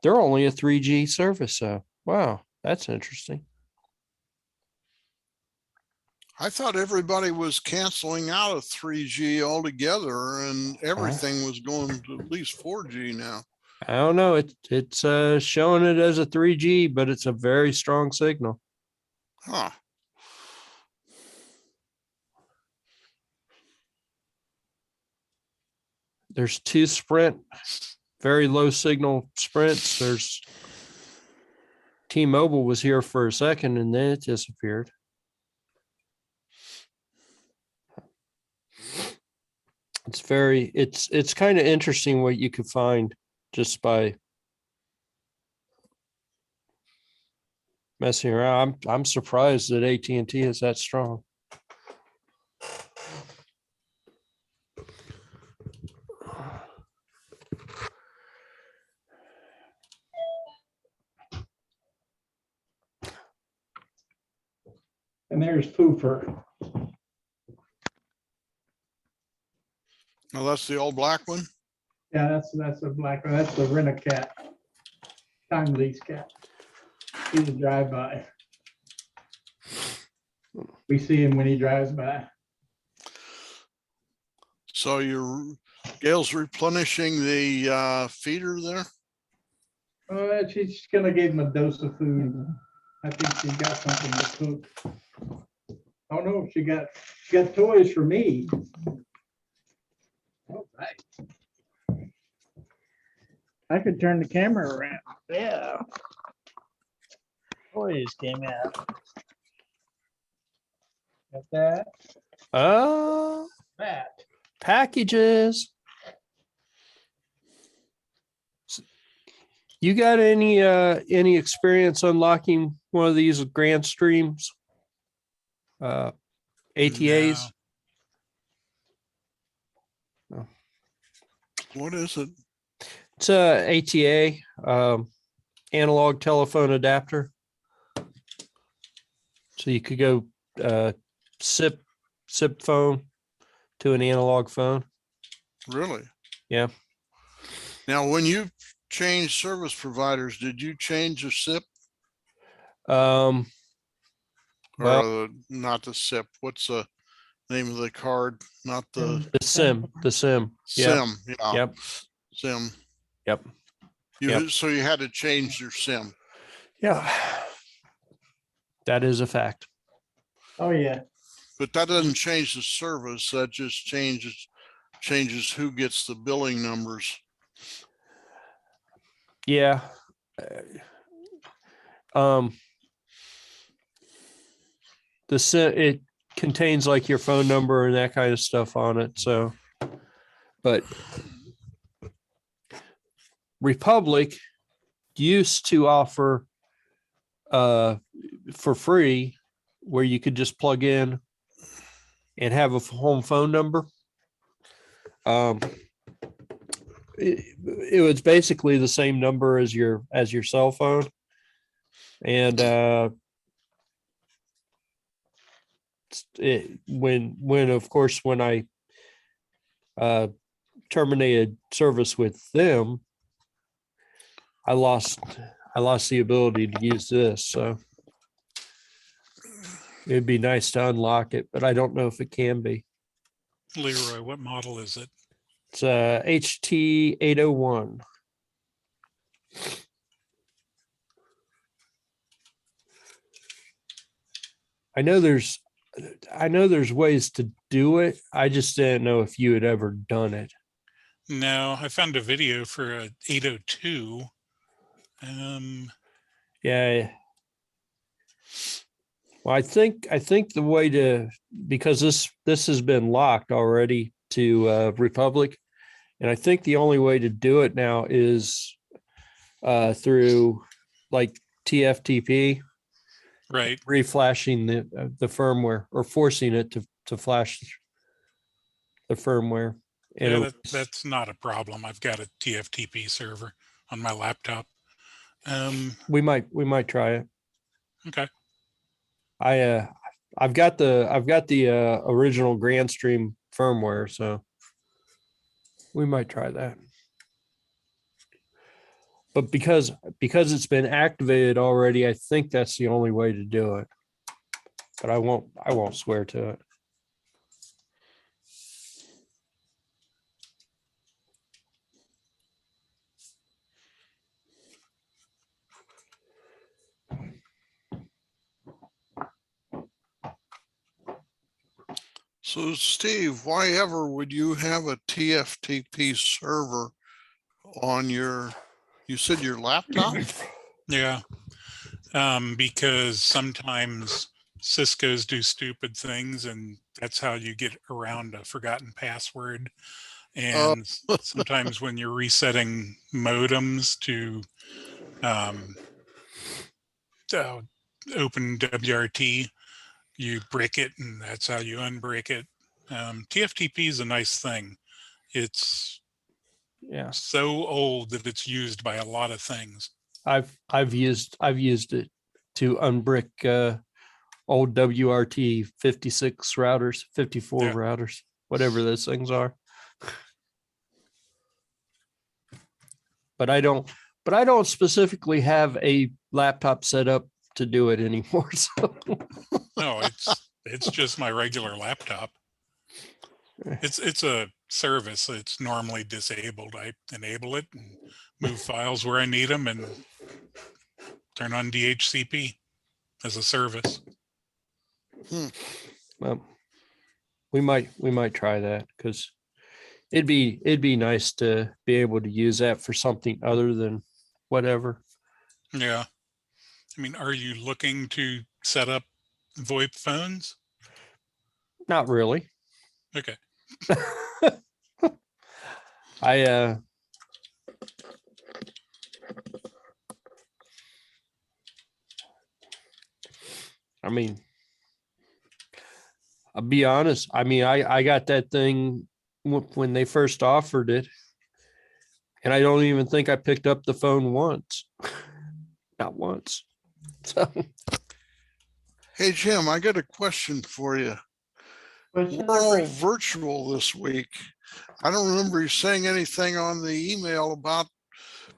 They're only a 3G service, so wow, that's interesting. I thought everybody was canceling out of 3G altogether and everything was going to at least 4G now. I don't know. It's showing it as a 3G, but it's a very strong signal. Huh. There's 2 Sprint, very low signal Sprints. There's T-Mobile was here for a second and then it disappeared. It's kind of interesting what you could find just by messing around. I'm surprised that AT&T is that strong. And there's Pooper. Oh, that's the old black one. Yeah, that's a black one. That's the rent-a-cat. Time lease cat. He's a drive-by. We see him when he drives by. So Gail's replenishing the feeder there. She's gonna give him a dose of food. I think she's got something to cook. Oh no, she got toys for me. All right. I could turn the camera around. Yeah. Toys came out. Got that. That. Packages. You got any experience unlocking one of these Grand Streams ATAs? No. What is it? It's a ATA, analog telephone adapter. So you could go SIP phone to an analog phone. Really? Yeah. Now, when you change service providers, did you change the SIP? Well, Or not the SIP? What's the name of the card? Not the the SIM. SIM. Yeah. Yep. SIM. Yep. So you had to change your SIM. Yeah. That is a fact. Oh yeah. But that doesn't change the service. That just changes who gets the billing numbers. Yeah. It contains like your phone number and that kind of stuff on it. So, but Republic used to offer for free where you could just plug in and have a home phone number. It was basically the same number as your cell phone. And when of course, when I terminated service with them, I lost the ability to use this. So it'd be nice to unlock it, but I don't know if it can be. Leroy, what model is it? It's HT 801. I know there's ways to do it. I just didn't know if you had ever done it. No, I found a video for a 802. Yeah. Well, I think the way to, because this has been locked already to Republic, and I think the only way to do it now is through like TFTP, right. reflashing the firmware or forcing it to flash the firmware. And Yeah, that's not a problem. I've got a TFTP server on my laptop. we might try it. Okay. I've got the original GrandStream firmware, so we might try that. But because it's been activated already, I think that's the only way to do it. But I won't swear to it. So Steve, why ever would you have a TFTP server on you said your laptop? Yeah. Because sometimes Cisco's do stupid things, and that's how you get around a forgotten password. And sometimes when you're resetting modems to open WRT, you brick it, and that's how you unbrick it. TFTP is a nice thing. It's so old that it's used by a lot of things. I've used it to unbrick old WRT 56 routers, 54 routers, whatever those things are. But I don't specifically have a laptop set up to do it anymore. So no, it's just my regular laptop. It's a service that's normally disabled. I enable it and move files where I need them and turn on DHCP as a service. Well, we might try that because it'd be nice to be able to use that for something other than whatever. Yeah. I mean, are you looking to set up VoIP phones? Not really. Okay. I mean, I'll be honest. I mean, I got that thing when they first offered it, and I don't even think I picked up the phone once. Not once. So, Hey, Jim, I got a question for you. We're all virtual this week. I don't remember you saying anything on the email about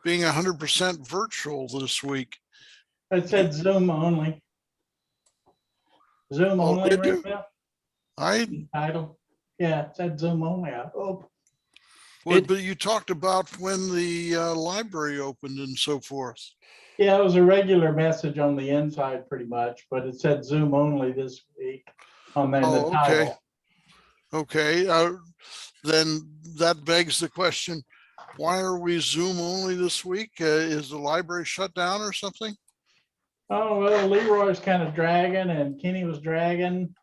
being 100% virtual this week. It said Zoom only. Zoom only, did you? right now? I Title. Yeah, it said Zoom only. I hope. Well, but you talked about when the library opened and so forth. Yeah, it was a regular message on the inside pretty much, but it said Zoom only this week on the title. Okay. Then that begs the question, why are we Zoom only this week? Is the library shut down or something? Oh, well, Leroy's kind of dragging and Kenny was dragging.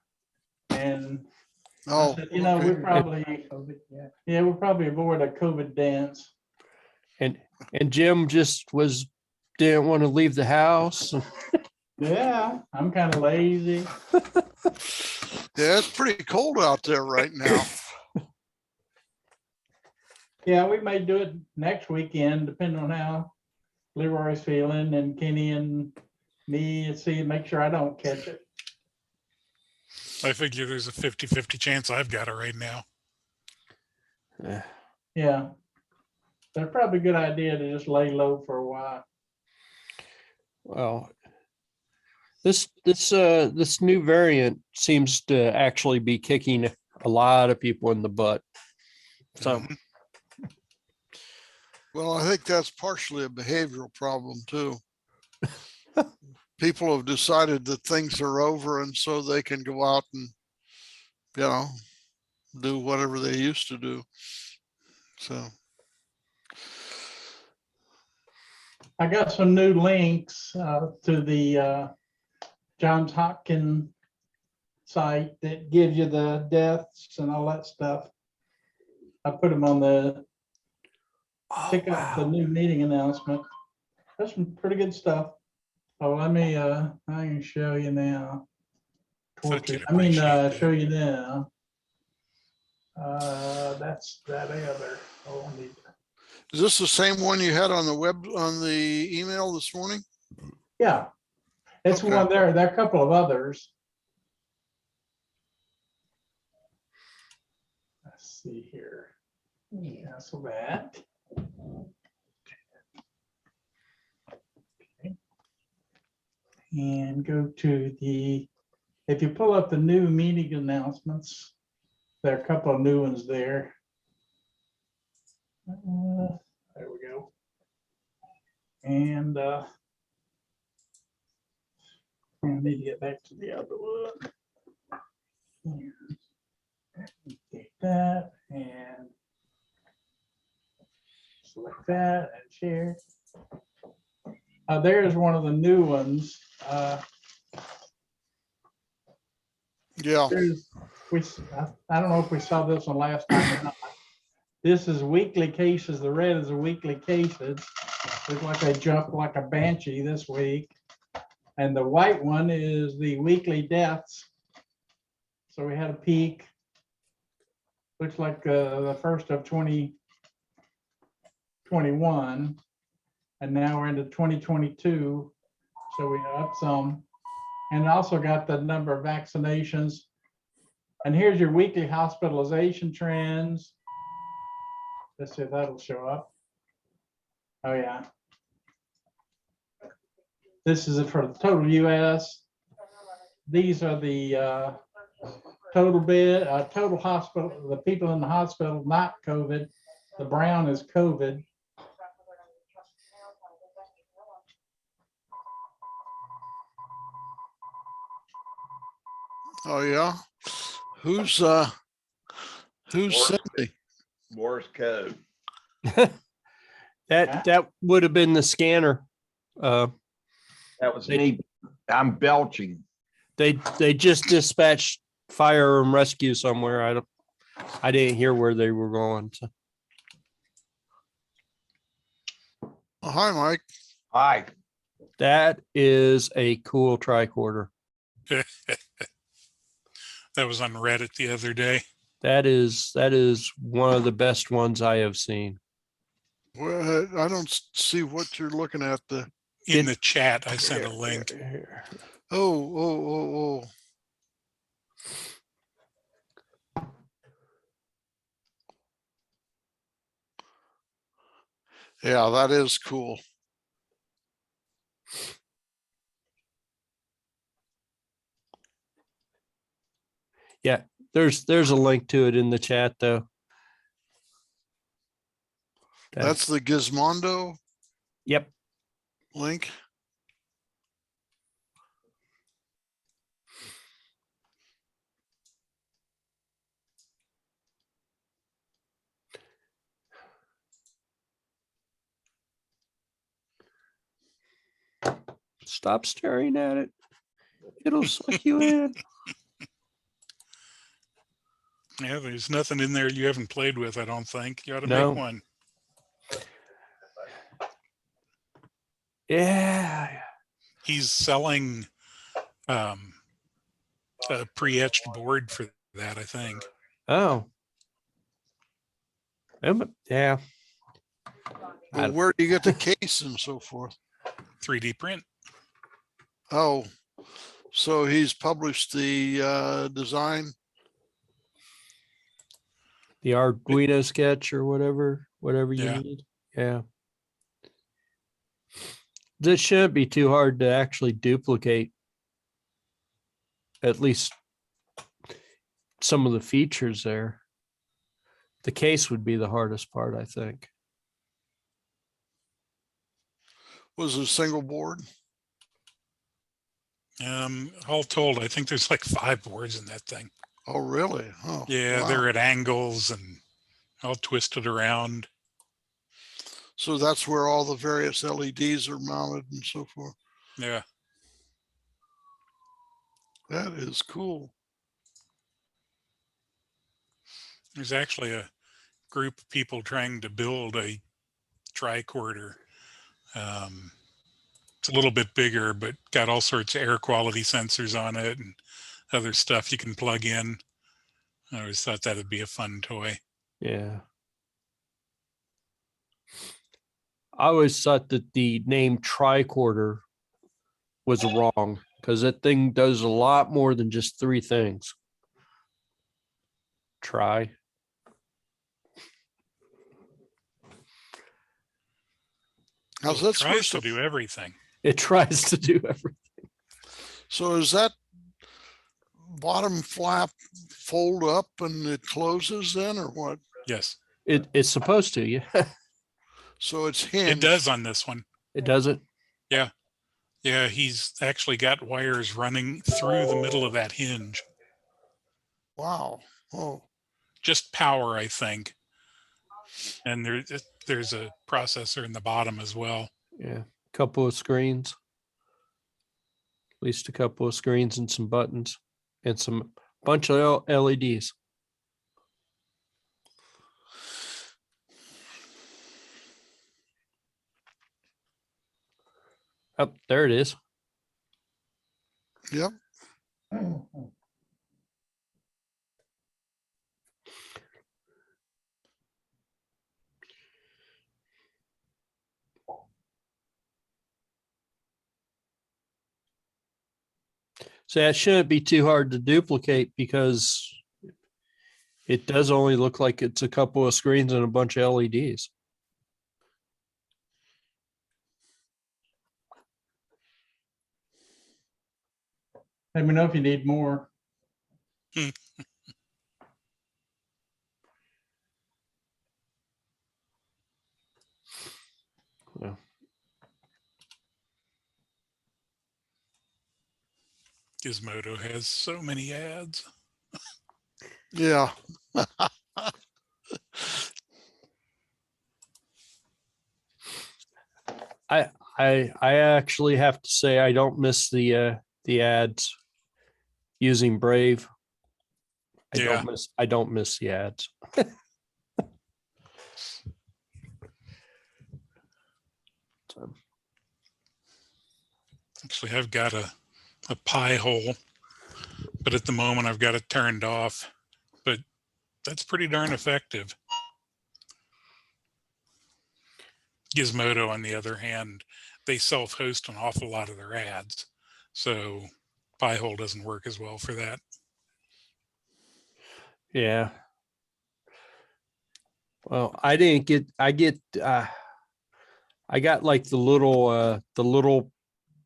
And I said, we're probably, we're probably aboard a COVID dance. And Jim just didn't want to leave the house. Yeah, I'm kind of lazy. Yeah, it's pretty cold out there right now. Yeah, we may do it next weekend, depending on how Leroy's feeling and Kenny and me, and see, make sure I don't catch it. I figure there's a 50-50 chance I've got it right now. Yeah. That's probably a good idea to just lay low for a while. Well, this new variant seems to actually be kicking a lot of people in the butt. So Mhm. Well, I think that's partially a behavioral problem too. People have decided that things are over and so they can go out and, do whatever they used to do. So, I got some new links to the Johns Hopkins site that gives you the deaths and all that stuff. I put them on the pick up the new meeting announcement. That's some pretty good stuff. Oh, let me I can show you now. Thought you'd I mean, appreciate show that. you now. That's that other. Oh, I need to. is this the same one you had on the web, on the email this morning? Yeah, it's Okay. one there. There are a couple of others. Let's see here. Yeah, so that. Okay. And go to the, if you pull up the new meeting announcements, there are a couple of new ones there. There we go. And I need to get back to the other one. And take that and select that and share. There's one of the new ones. Yeah. I don't know if we saw this one last time or not. This is weekly cases. The red is the weekly cases. Looks like they jumped like a banshee this week. And the white one is the weekly deaths. So we had a peak. Looks like the first of 2021. And now we're into 2022. So we up some. And also got the number of vaccinations. And here's your weekly hospitalization trends. Let's see if that'll show up. Oh, yeah. This is it for the total US. These are the total bed, total hospital, the people in the hospital, not COVID. The brown is COVID. Oh, yeah. Who's Cindy? Morse code. that would have been the scanner. That was me. I'm belching. They just dispatched fire and rescue somewhere. I didn't hear where they were going. So. Oh, hi, Mike. Hi. That is a cool tricorder. That was on Reddit the other day. That is one of the best ones I have seen. Well, I don't see what you're looking at. In the chat, I sent a link. Here. Oh. Yeah, that is cool. Yeah, there's a link to it in the chat though. That's the Gizmondo Yep. link. Stop staring at it. It'll suck you in. Yeah, there's nothing in there you haven't played with, I don't think. You ought to No. make one. Yeah. he's selling a pre-etched board for that, I think. Oh. Yeah. But where do you get the case and so forth? 3D print. Oh, so he's published the design. The Arduino sketch or whatever you Yeah. need. Yeah. This shouldn't be too hard to actually duplicate. At least some of the features there. The case would be the hardest part, I think. Was it a single board? All told, I think there's like 5 boards in that thing. Oh, really? Oh, Yeah, wow. they're at angles and all twisted around. So that's where all the various LEDs are mounted and so forth. Yeah. That is cool. There's actually a group of people trying to build a tricorder. It's a little bit bigger, but got all sorts of air quality sensors on it and other stuff you can plug in. I always thought that'd be a fun toy. Yeah. I always thought that the name tricorder was wrong because that thing does a lot more than just 3 things. Try. How's Well, that it tries supposed to to do everything. It tries to do everything. So is that bottom flap fold up and it closes then, or what? Yes, It's supposed to, yeah. So it's it hinged. does on this one. It doesn't. Yeah, he's actually got wires running through the middle of that hinge. Wow. Oh, Just power, I think. And there's a processor in the bottom as well. Yeah. Couple of screens. At least a couple of screens and some buttons and some bunch of LEDs. Oh, there it is. yep. So that shouldn't be too hard to duplicate because it does only look like it's a couple of screens and a bunch of LEDs. Let me know if you need more. Yeah. Gizmodo has so many ads. Yeah. I actually have to say I don't miss the ads using Brave. Yeah. I don't miss the ads. So, Actually, I've got a pie hole, but at the moment I've got it turned off. But that's pretty darn effective. Gizmodo, on the other hand, they self-host an awful lot of their ads. So Pi-hole doesn't work as well for that. yeah. Well, I got like the little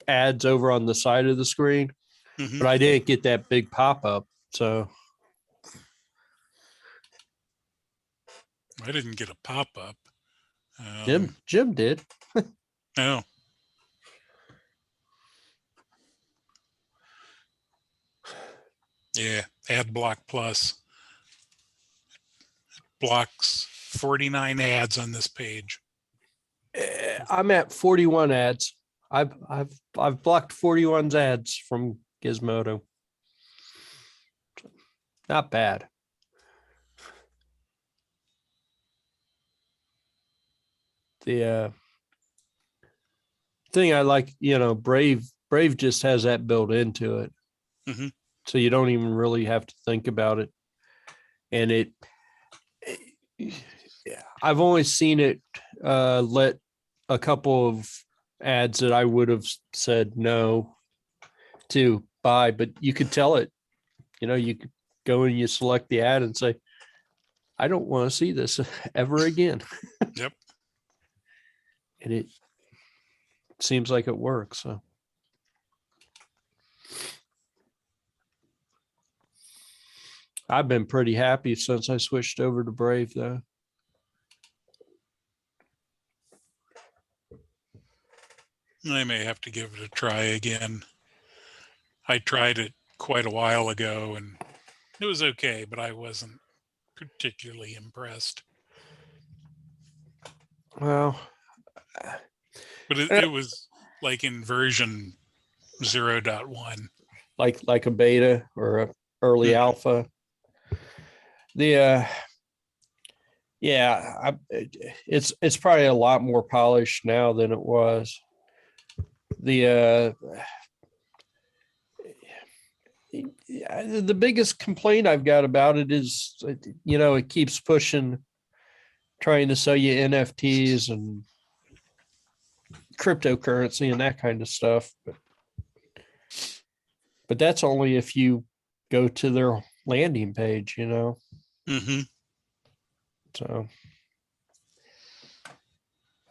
ads over on the side of the screen, Mhm. but I didn't get that big pop-up. So I didn't get a pop-up. Jim did. No. Yeah, Ad Block Plus blocks 49 ads on this page. I'm at 41 ads. I've blocked 41 ads from Gizmodo. Not bad. The thing I like, Brave Brave just has that built into it. Mhm. So you don't even really have to think about it. And I've only seen it let a couple of ads that I would have said no to buy, but you could tell it, you could go and you select the ad and say, I don't want to see this ever again. Yep. And it seems like it works. So I've been pretty happy since I switched over to Brave, though. I may have to give it a try again. I tried it quite a while ago and it was okay, but I wasn't particularly impressed. Well, But it was like in version 0.1. like a beta or a early alpha. It's probably a lot more polished now than it was. The biggest complaint I've got about it is, it keeps pushing, trying to sell you NFTs and cryptocurrency and that kind of stuff. But that's only if you go to their landing page, Mm-hmm. So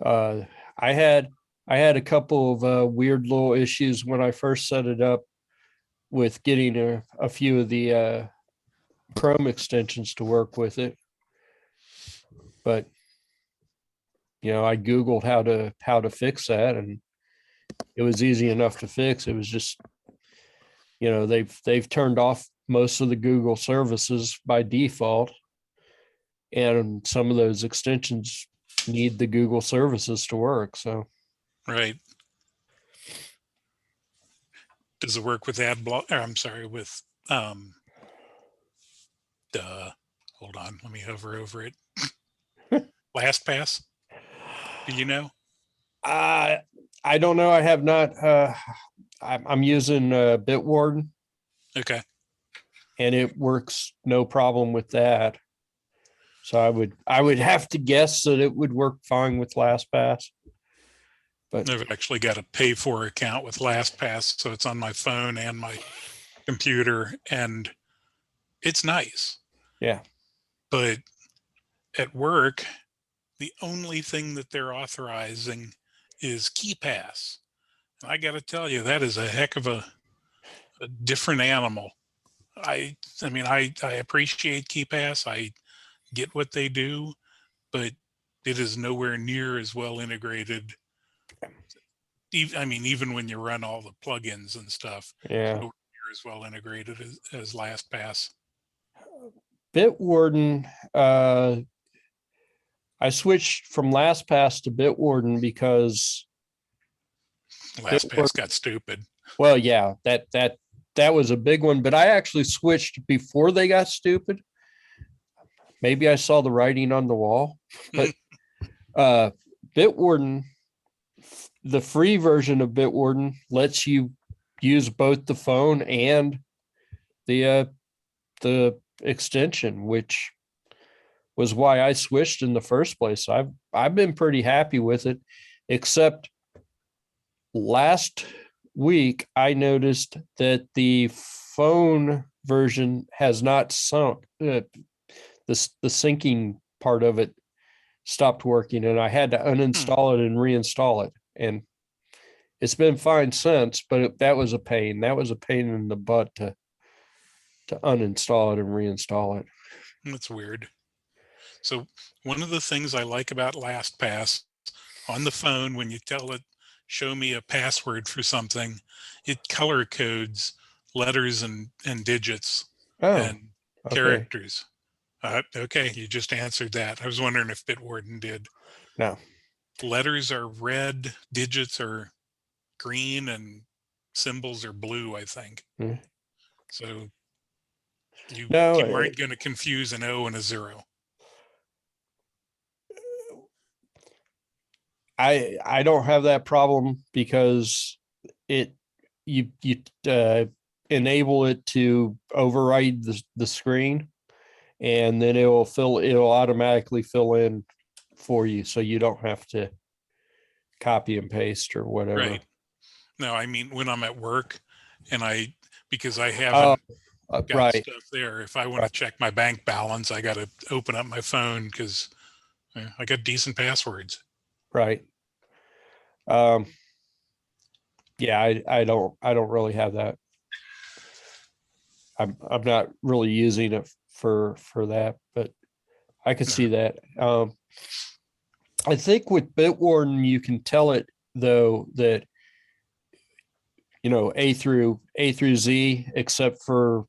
I had a couple of weird little issues when I first set it up with getting a few of the Chrome extensions to work with it. But I Googled how to fix that, and it was easy enough to fix. It was just, they've turned off most of the Google services by default, and some of those extensions need the Google services to work. So Right. Does it work with AdBlock? I'm sorry, with hold on, let me hover over it. LastPass? Do you know? I don't know. I have not. I'm using Bitwarden, Okay. and it works no problem with that. So I would have to guess that it would work fine with LastPass. But I've actually got a pay for account with LastPass, so it's on my phone and my computer, and it's nice. yeah, But at work, the only thing that they're authorizing is KeyPass. And I got to tell you, that is a heck of a different animal. I mean, I appreciate KeyPass. I get what they do, but it is nowhere near as well integrated. I mean, even when you run all the plugins and stuff, yeah. nowhere near as well integrated as LastPass. Bitwarden. I switched from LastPass to Bitwarden because LastPass got stupid. Well, yeah, that was a big one. But I actually switched before they got stupid. Maybe I saw the writing on the wall, but Bitwarden, the free version of Bitwarden, lets you use both the phone and the extension, which was why I switched in the first place. I've been pretty happy with it, except last week I noticed that the phone version has not sunk. The syncing part of it stopped working, and I had to uninstall it and reinstall it. And it's been fine since, but that was a pain. That was a pain in the butt to uninstall it and reinstall it. That's weird. So one of the things I like about LastPass on the phone, when you tell it, show me a password for something, it color codes letters and digits and characters. Okay, you just answered that. I was wondering if Bitwarden did. No. Letters are red, digits are green, and symbols are blue, I think. So you aren't going to confuse an O and a 0. I don't have that problem because you enable it to override the screen, and then it'll automatically fill in for you, so you don't have to copy and paste or whatever. Right. No, I mean, when I'm at work and because I Oh, haven't got right, stuff there, if I want to Right. check my bank balance, I got to open up my phone because I got decent passwords. right. Yeah, I don't really have that. I'm not really using it for that, but I can see that. I think with Bitwarden, you can tell it though that A through Z, except for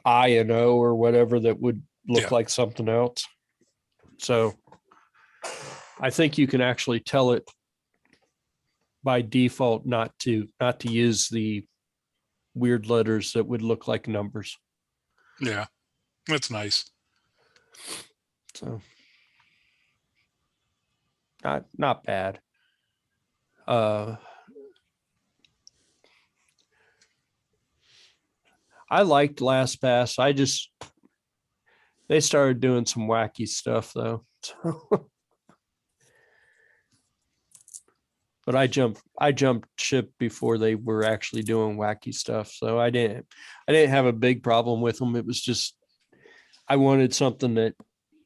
I and O or whatever that would look Yeah. like something else. So I think you can actually tell it by default not to use the weird letters that would look like numbers. Yeah, that's nice. So not bad. I liked LastPass. They started doing some wacky stuff though. So, but I jumped ship before they were actually doing wacky stuff. So I didn't have a big problem with them. It was just I wanted something that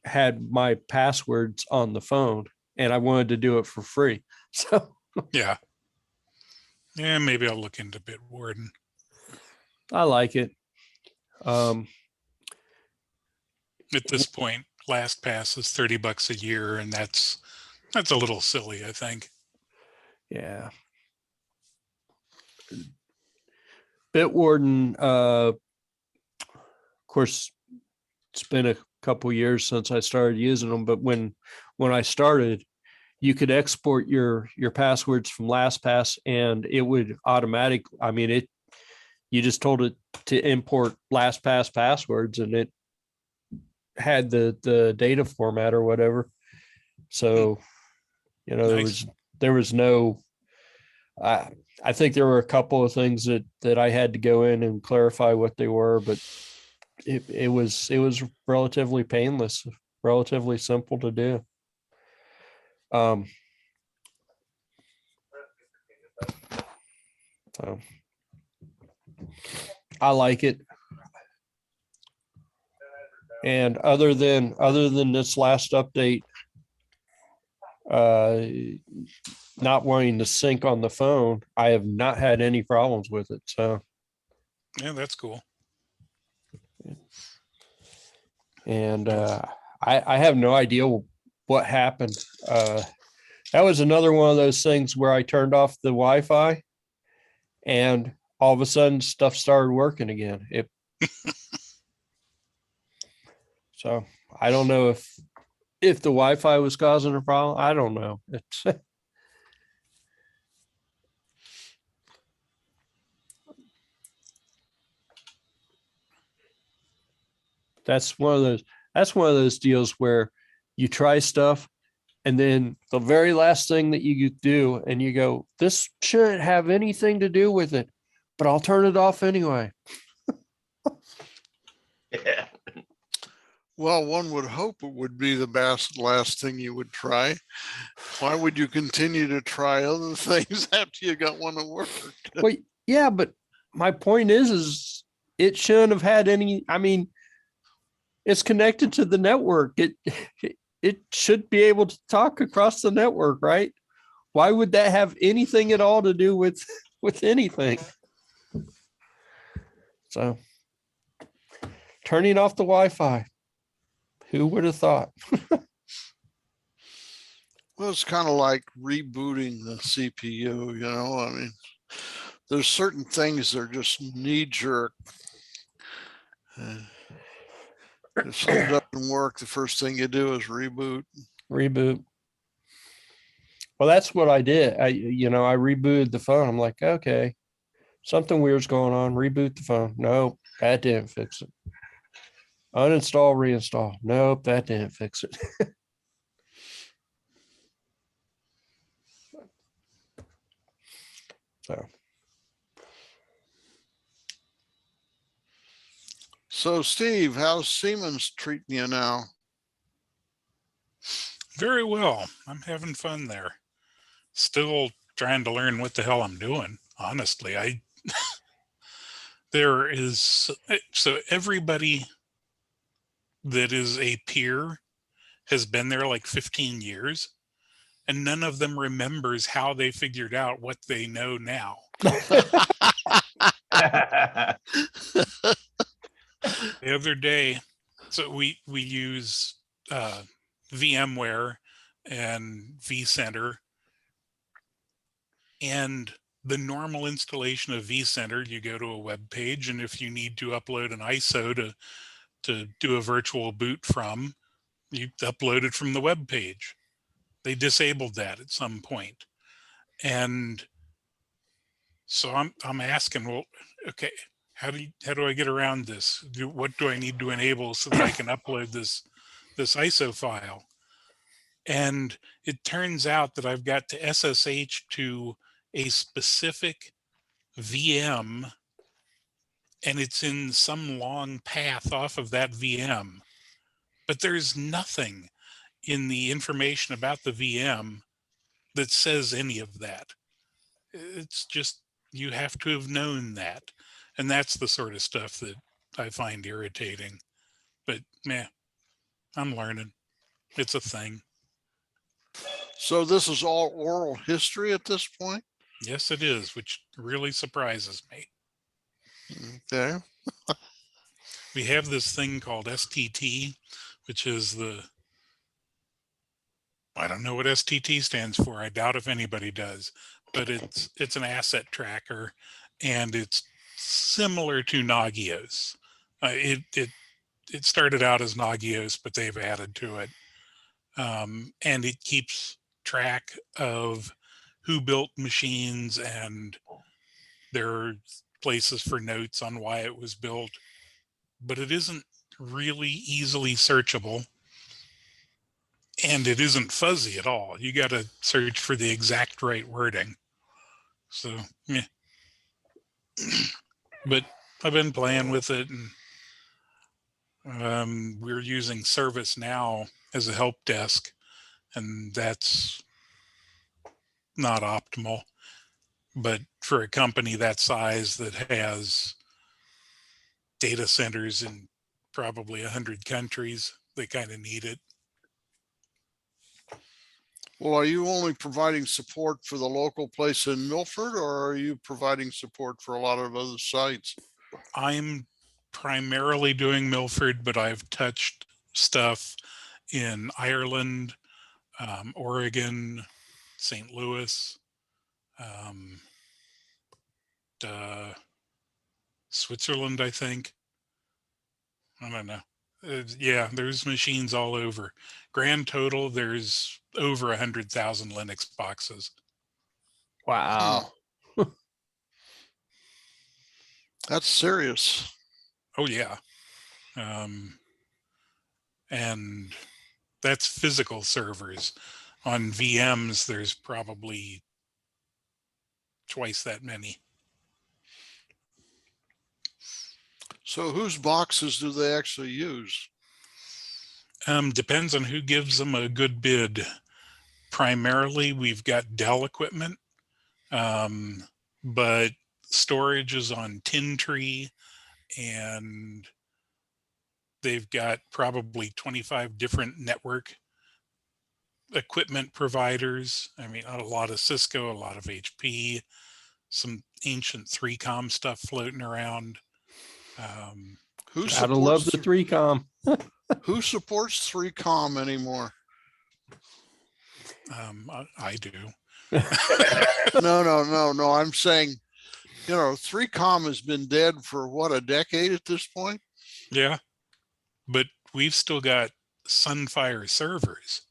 had my passwords on the phone, and I wanted to do it for free. So Yeah. Yeah, maybe I'll look into Bitwarden. I like it. At this point, LastPass is $30 a year, and that's a little silly, I think. Yeah. Bitwarden, of course, it's been a couple years since I started using them, but when I started, you could export your passwords from LastPass, and it would automatically. I mean, you just told it to import LastPass passwords, and it had the data format or whatever. So, Nice. there was no. I think there were a couple of things that I had to go in and clarify what they were, but it was relatively painless, relatively simple to do. So I like it. And other than this last update, not wanting to sync on the phone, I have not had any problems with it. So Yeah, that's cool. and I have no idea what happened. That was another one of those things where I turned off the Wi-Fi, and all of a sudden stuff started working again. So I don't know if the Wi-Fi was causing a problem. I don't know. It's that's one of those deals where you try stuff, and then the very last thing that you do, and you go, this shouldn't have anything to do with it, but I'll turn it off anyway. Yeah. Well, one would hope it would be the last thing you would try. Why would you continue to try other things after you got one that worked? Well, yeah, but my point is it shouldn't have had any. I mean, it's connected to the network. It should be able to talk across the network, right? Why would that have anything at all to do with anything? So turning off the Wi-Fi. Who would have thought? Well, it's kind of like rebooting the CPU, I mean, there's certain things that are just knee jerk. If something doesn't work, the first thing you do is reboot. Reboot. Well, that's what I did. I rebooted the phone. I'm like, okay, something weird's going on. Reboot the phone. Nope, that didn't fix it. Uninstall, reinstall. Nope, that didn't fix it. So So Steve, how's Siemens treating you now? Very well. I'm having fun there. Still trying to learn what the hell I'm doing. Honestly, there is, so everybody that is a peer has been there like 15 years, and none of them remembers how they figured out what they know now. The other day, so we use VMware and vCenter, and the normal installation of vCenter, you go to a web page, and if you need to upload an ISO to do a virtual boot from, you upload it from the web page. They disabled that at some point. And so I'm asking, well, okay, how do I get around this? What do I need to enable so that I can upload this ISO file? And it turns out that I've got to SSH to a specific VM, and it's in some long path off of that VM. But there's nothing in the information about the VM that says any of that. It's just, you have to have known that. And that's the sort of stuff that I find irritating. But meh, I'm learning. It's a thing. So this is all oral history at this point? Yes, it is, which really surprises me. Okay. We have this thing called STT, which is I don't know what STT stands for. I doubt if anybody does, but it's an asset tracker, and it's similar to Nagios. It started out as Nagios, but they've added to it, and it keeps track of who built machines, and there are places for notes on why it was built, but it isn't really easily searchable. And it isn't fuzzy at all. You got to search for the exact right wording. So, yeah. But I've been playing with it, and we're using ServiceNow as a help desk, and that's not optimal. But for a company that size that has data centers in probably 100 countries, they kind of need it. Well, are you only providing support for the local place in Milford, or are you providing support for a lot of other sites? I'm primarily doing Milford, but I've touched stuff in Ireland, Oregon, St. Louis, Switzerland, I think. I don't know. Yeah, there's machines all over. Grand total, there's over 100,000 Linux boxes. Wow. That's serious. Oh yeah. And that's physical servers. On VMs, there's probably twice that many. So whose boxes do they actually use? Depends on who gives them a good bid. Primarily, we've got Dell equipment, but storage is on Tin Tree, and they've got probably 25 different network equipment providers. I mean, a lot of Cisco, a lot of HP, some ancient 3Com stuff floating around. Who Gotta love the 3Com. Who supports 3Com anymore? I do. No. I'm saying, 3Com has been dead for what, a decade at this point? Yeah, but we've still got Sunfire servers.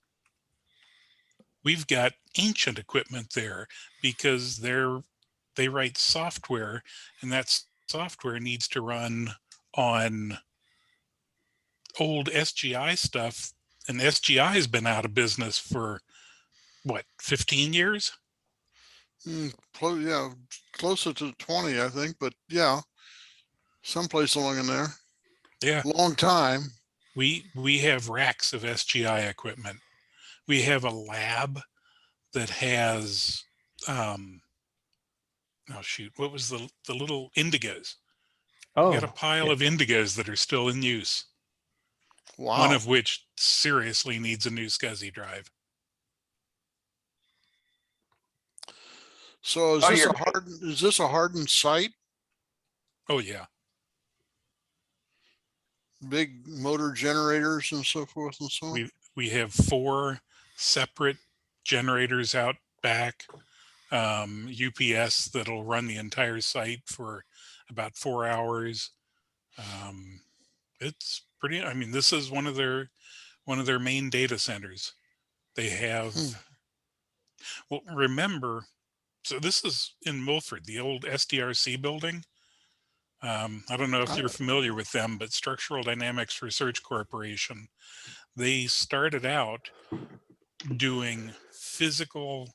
We've got ancient equipment there because they write software, and that software needs to run on old SGI stuff, and SGI has been out of business for what, 15 years? Closer to 20, I think, but yeah, someplace along in there. Yeah, long time. we have racks of SGI equipment. We have a lab that has, oh shoot, what was the little indigos? We got a Oh, pile of indigos that are still in use. One Wow. of which seriously needs a new SCSI drive. So is Oh, this you're a hardened site? Oh yeah. Big motor generators and so forth and so on? We have 4 separate generators out back, UPS that'll run the entire site for about 4 hours. It's pretty, I mean, this is one of their main data centers. They have, well, remember, so this is in Milford, the old SDRC building. I don't know if you're familiar with them, but Structural Dynamics Research Corporation, they started out doing physical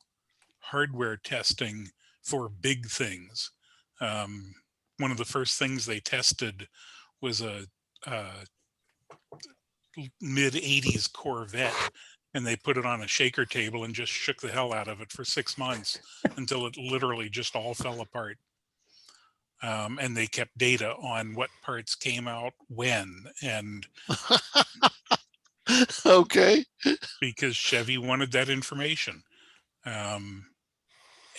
hardware testing for big things. One of the first things they tested was a mid 80s Corvette, and they put it on a shaker table and just shook the hell out of it for 6 months until it literally just all fell apart. And they kept data on what parts came out when, and Okay. because Chevy wanted that information.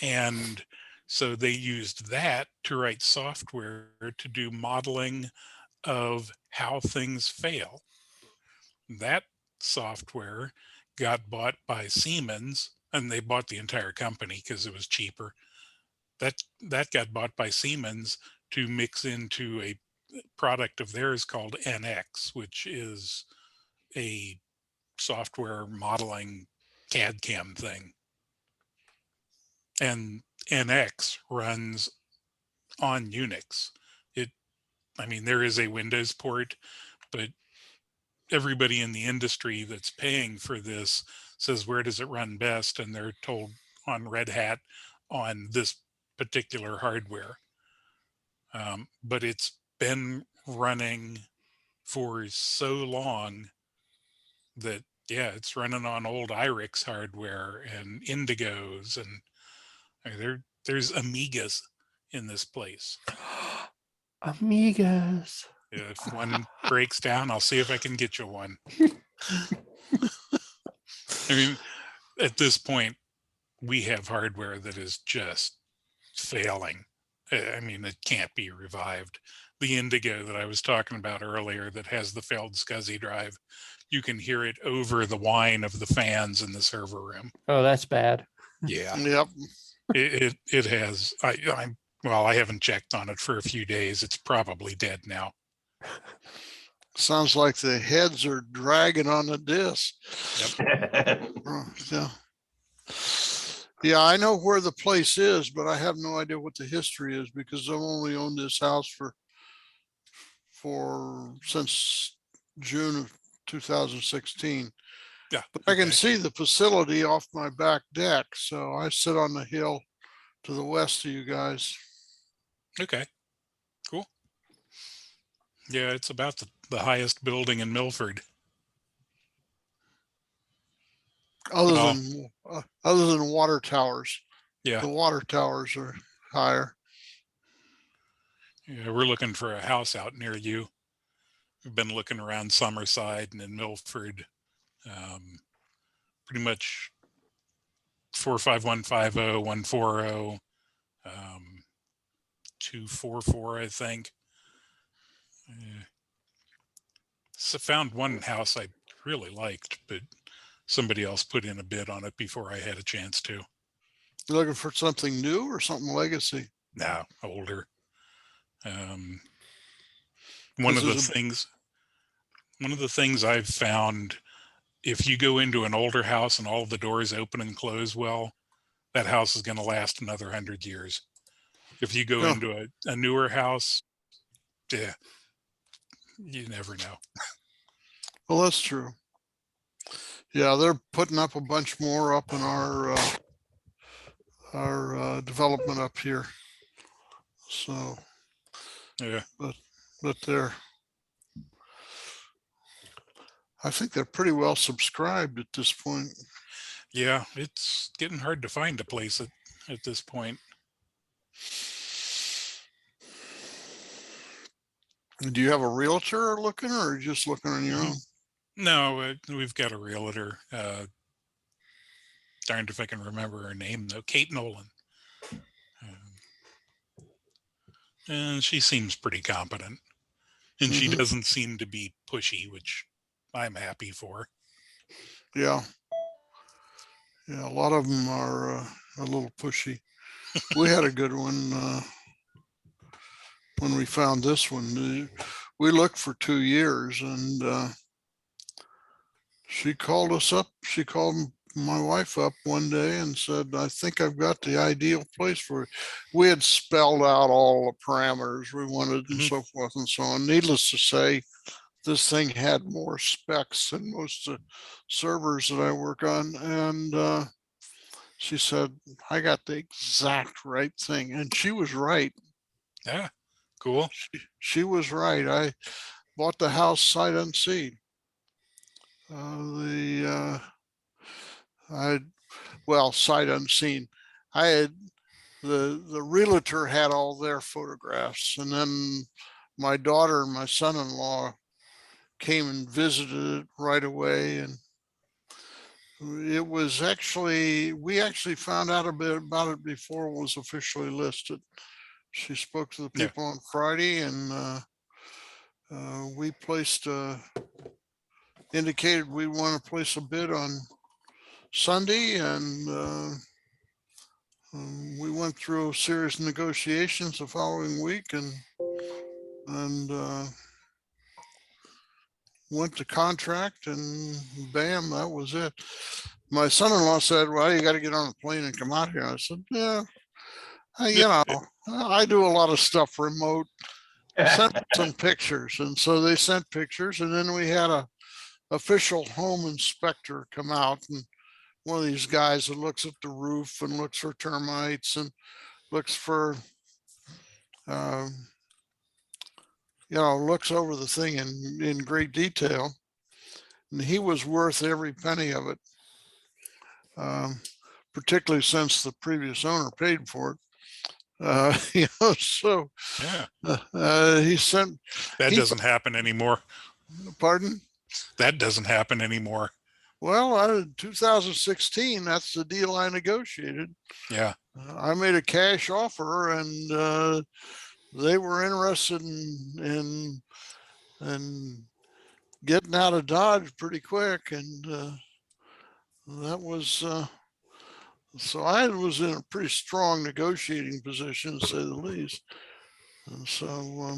And so they used that to write software to do modeling of how things fail. That software got bought by Siemens, and they bought the entire company because it was cheaper. That got bought by Siemens to mix into a product of theirs called NX, which is a software modeling CAD CAM thing. And NX runs on Unix. I mean, there is a Windows port, but everybody in the industry that's paying for this says, where does it run best? And they're told on Red Hat on this particular hardware. But it's been running for so long that, yeah, it's running on old IRIX hardware and Indigos, and there's Amigas in this place. Amigas. If one breaks down, I'll see if I can get you one. I mean, at this point, we have hardware that is just failing. I mean, it can't be revived. The Indigo that I was talking about earlier that has the failed SCSI drive, you can hear it over the whine of the fans in the server room. Oh, that's bad. Yeah, Yep. it has. I haven't checked on it for a few days. It's probably dead now. Sounds like the heads are dragging on the disc. Yeah. Yeah, I know where the place is, but I have no idea what the history is because I've only owned this house since June of 2016. Yeah, but I can okay. see the facility off my back deck, so I sit on the hill to the west of you guys. Okay, cool. Yeah, it's about the highest building in Milford. Other than water towers. Yeah. The water towers are higher. Yeah, we're looking for a house out near you. We've been looking around Summerside and in Milford. Pretty much 45150, 140, 244, I think. So found one house I really liked, but somebody else put in a bid on it before I had a chance to. You looking for something new or something legacy? No, older. One of the things I've found, if you go into an older house and all the doors open and close well, that house is going to last another 100 years. If you go into a newer house, yeah, you never know. Well, that's true. Yeah, they're putting up a bunch more up in our development up here. So, Yeah, but they're I think they're pretty well subscribed at this point. Yeah, it's getting hard to find a place at this point. Do you have a realtor looking, or are you just looking on your own? No, we've got a realtor. Darned if I can remember her name though. Kate Nolan. And she seems pretty competent. And she Mhm. doesn't seem to be pushy, which I'm happy for. Yeah. Yeah, a lot of them are a little pushy. We had a good one when we found this one. We looked for 2 years, and she called us up. She called my wife up one day and said, I think I've got the ideal place for it. We had spelled out all the parameters we wanted and Mhm. so forth and so on. Needless to say, this thing had more specs than most of the servers that I work on. And she said, I got the exact right thing. And she was right. Yeah, cool. She was right. I bought the house sight unseen. Well, sight unseen. I had the realtor had all their photographs, and then my daughter and my son-in-law came and visited it right away, and it was we actually found out a bit about it before it was officially listed. She spoke to the Yeah. people on Friday, and we indicated we want to place a bid on Sunday, and we went through serious negotiations the following week, and went to contract, and bam, that was it. My son-in-law said, well, you got to get on a plane and come out here. I said, yeah, I do a lot of stuff remote. Send some pictures. And so they sent pictures, and then we had a official home inspector come out, and one of these guys that looks at the roof and looks for termites and looks for um, looks over the thing in great detail, and he was worth every penny of it, particularly since the previous owner paid for it. So Yeah, he sent. that doesn't happen anymore. Pardon? That doesn't happen anymore. Well, 2016, that's the deal I negotiated. Yeah. I made a cash offer, and they were interested in getting out of Dodge pretty quick, and that was so I was in a pretty strong negotiating position, to say the least. And so,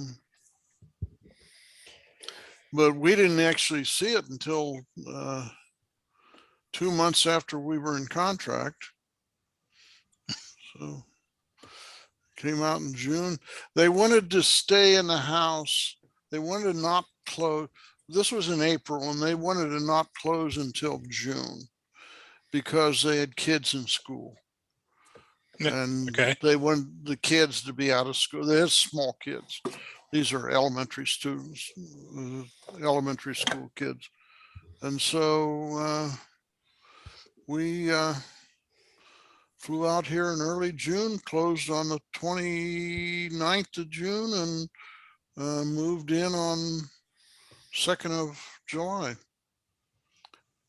but we didn't actually see it until 2 months after we were in contract. So came out in June. They wanted to stay in the house. They wanted to not close. This was in April, and they wanted to not close until June because they had kids in school. And Okay. they wanted the kids to be out of school. They had small kids. These are elementary students, elementary school kids. And so we flew out here in early June, closed on the 29th of June, and moved in on 2nd of July.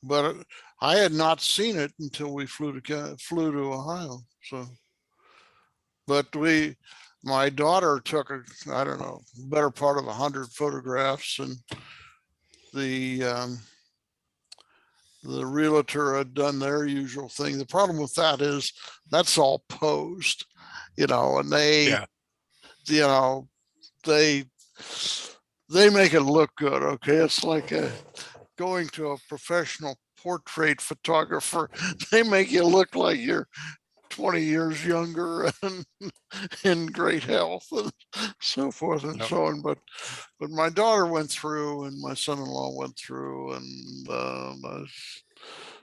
But I had not seen it until we flew to Ohio. So, but my daughter took I don't know, better part of 100 photographs, and the realtor had done their usual thing. The problem with that is that's all posed, and they, they make it look good. Okay. It's like going to a professional portrait photographer. They make you look like you're 20 years younger and in great health and so forth and so on. But my daughter went through, and my son-in-law went through, and I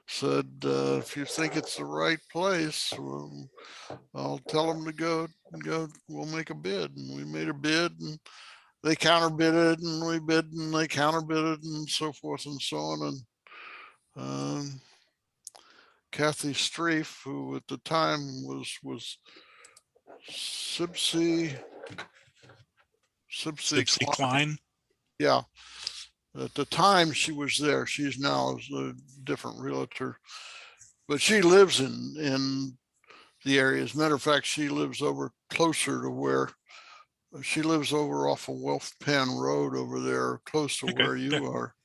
said, if you think it's the right place, I'll tell them to go, we'll make a bid. And we made a bid, and they counterbidded and we bid and they counterbidded and so forth and so on. And Kathy Streif, who at the time was Sipsey Gypsy Klein. Yeah. At the time she was there. She's now a different realtor, but she lives in the area. As a matter of fact, she lives over closer to where she lives over off of Wolf Pen Road over there, close to Okay, where you yeah. are.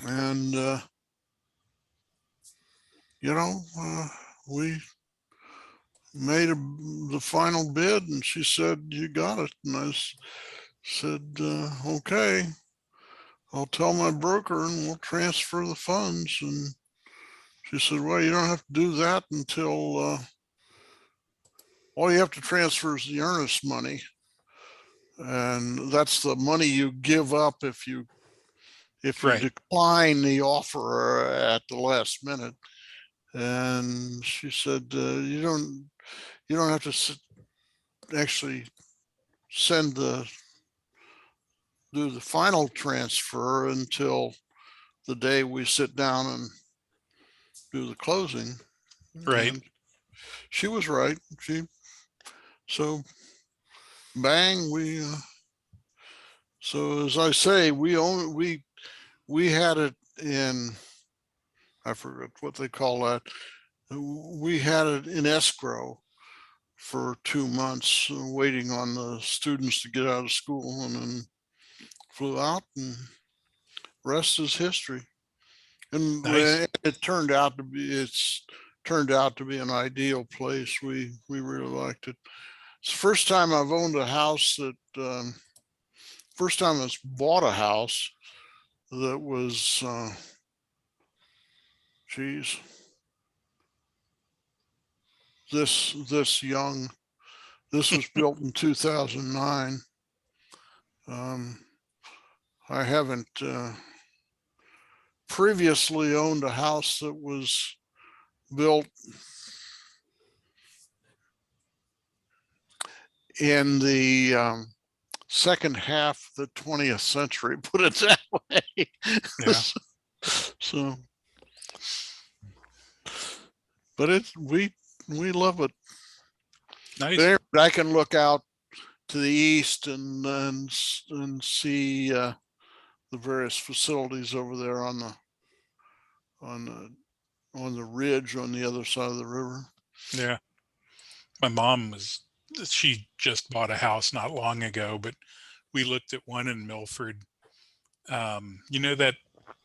And you know, we made the final bid and she said, you got it. And I said, okay, I'll tell my broker and we'll transfer the funds. And she said, well, you don't have to do that until all you have to transfer is the earnest money. And that's the money you give up if you Right. decline the offer at the last minute. And she said, you don't have to actually do the final transfer until the day we sit down and do the closing. Right. And she was right. So bang, so as I say, we had it in, I forget what they call that. We had it in escrow for 2 months, waiting on the students to get out of school, and then flew out, and rest is history. And Nice. it turned out to be an ideal place. We really liked it. It's the first time I've owned a house that, first time I bought a house that was, geez, this young. This was built in 2009. I haven't previously owned a house that was built in the second half of the 20th century, put it that way. Yeah. So, but we love it. Nice. There, I can look out to the east and see the various facilities over there on the ridge on the other side of the river. Yeah. My mom she just bought a house not long ago, but we looked at one in Milford. You know that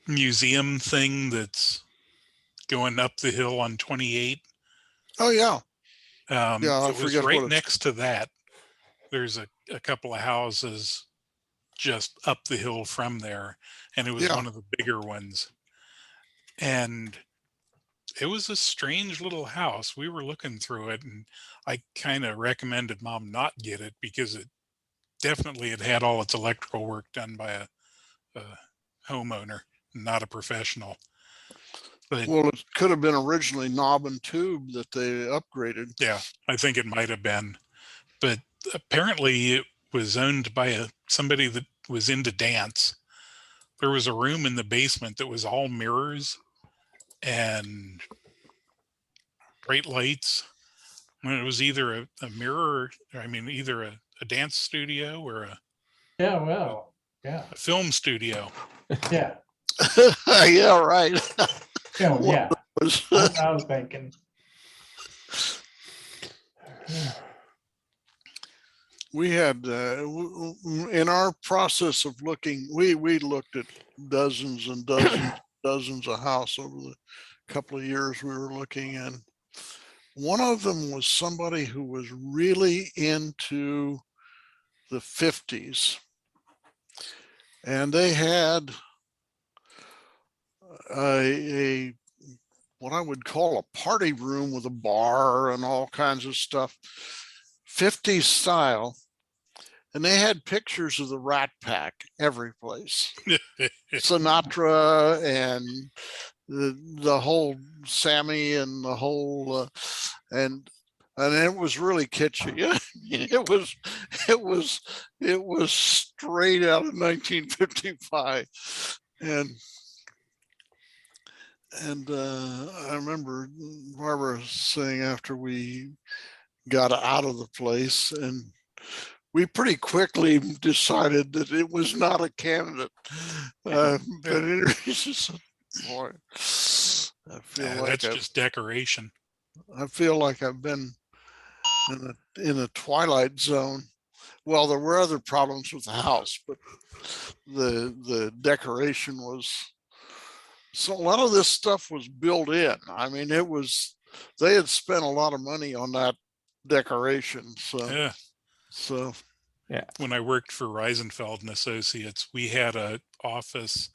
museum thing that's going up the hill on 28? Oh yeah. Yeah, I It was forget right what it's. next to that. There's a couple of houses just up the hill from there, and it was Yeah. one of the bigger ones. And it was a strange little house. We were looking through it, and I kind of recommended Mom not get it because it definitely had all its electrical work done by a homeowner, not a professional. But Well, it could have been originally knob and tube that they upgraded. yeah, I think it might have been. But apparently it was owned by somebody that was into dance. There was a room in the basement that was all mirrors and bright lights. And it was either a mirror, either a dance studio or Yeah, well, yeah, a film studio. yeah, Yeah, right. yeah, What yeah. was- That's what I was thinking. We had in our process of looking, we looked at dozens and dozens of house over the couple of years we were looking, and one of them was somebody who was really into the 50s, and they had a what I would call a party room with a bar and all kinds of stuff, 50s style. And they had pictures of the Rat Pack every place. Sinatra and the whole Sammy and the whole, and and it was really kitschy. It was straight out of 1955, and I remember Barbara saying after we got out of the place, and we pretty quickly decided that it was not a candidate. But it's just, boy, I feel Yeah, like that's just decoration. I feel like I've been in a twilight zone. Well, there were other problems with the house, but the decoration was, so a lot of this stuff was built in. I mean, they had spent a lot of money on that decoration. Yeah. So When I worked for Reisenfeld and Associates, we had an office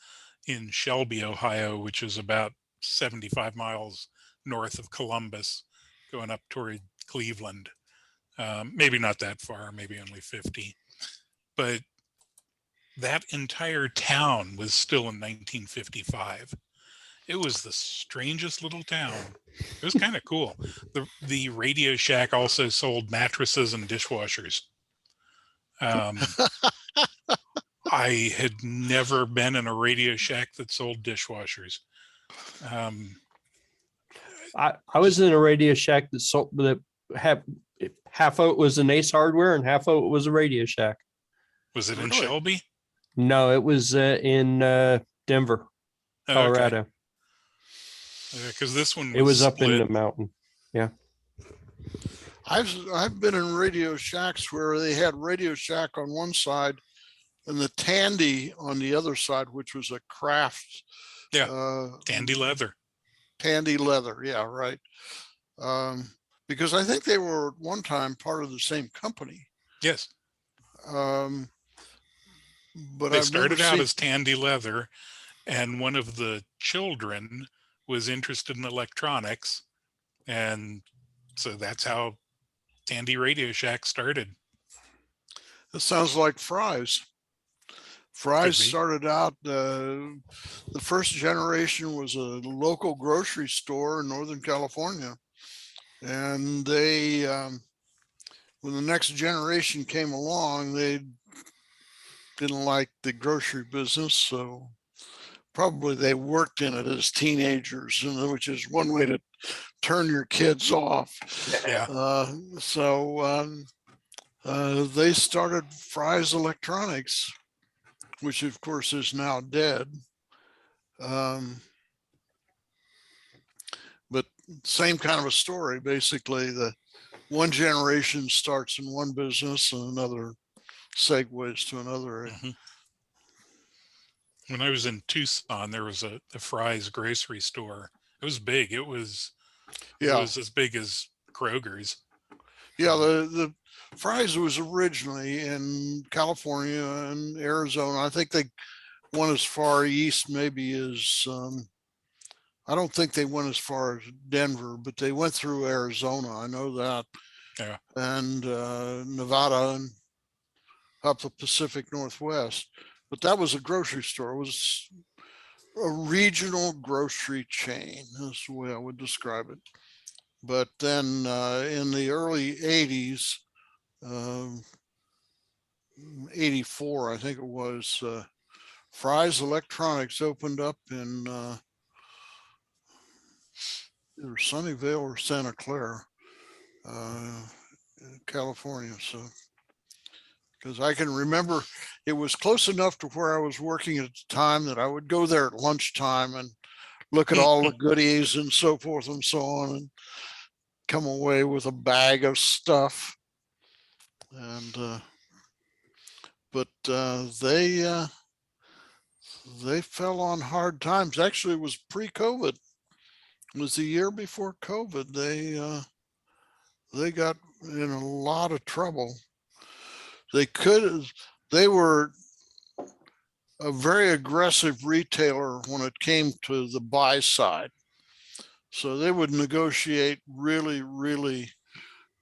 in Shelby, Ohio, which is about 75 miles north of Columbus, going up toward Cleveland. Maybe not that far, maybe only 50. But that entire town was still in 1955. It was the strangest little town. It was kind of cool. The Radio Shack also sold mattresses and dishwashers. I had never been in a Radio Shack that sold dishwashers. I was in a Radio Shack that sold, that had half of it was an Ace Hardware and half of it was a Radio Shack. Was it in Really? Shelby? No, it was in Denver, Colorado. Because this one It was up in split. the mountain. Yeah. I've been in Radio Shacks where they had Radio Shack on one side and the Tandy on the other side, which was a craft. Tandy leather. Tandy leather. Yeah, right. Because I think they were at one time part of the same company. Yes. But They I've started never out seen, as Tandy leather, and one of the children was interested in electronics. And so that's how Tandy Radio Shack started. it sounds like Fry's. Fry's Could be. started out, the first generation was a local grocery store in Northern California. And they, when the next generation came along, they didn't like the grocery business. So probably they worked in it as teenagers, which is one way to turn your kids off. Yeah. They started Fry's Electronics, which of course is now dead. But same kind of a story. Basically, the one generation starts in one business and another segues to another. Mhm. When I was in Tucson, there was a Fry's grocery store. It was big. It was as big as Kroger's. Yeah, the Fry's was originally in California and Arizona. I think they went as far east maybe as, I don't think they went as far as Denver, but they went through Arizona. I know that. Yeah. And Nevada and up the Pacific Northwest. But that was a grocery store. It was a regional grocery chain. That's the way I would describe it. But then in the early 80s, 84, I think it was, Fry's Electronics opened up in either Sunnyvale or Santa Clara, California. So, because I can remember it was close enough to where I was working at the time that I would go there at lunchtime and look at all the goodies and so forth and so on, and come away with a bag of stuff. And but they fell on hard times. Actually, it was pre-COVID. It was the year before COVID. They got in a lot of trouble. They were a very aggressive retailer when it came to the buy side. So they would negotiate really, really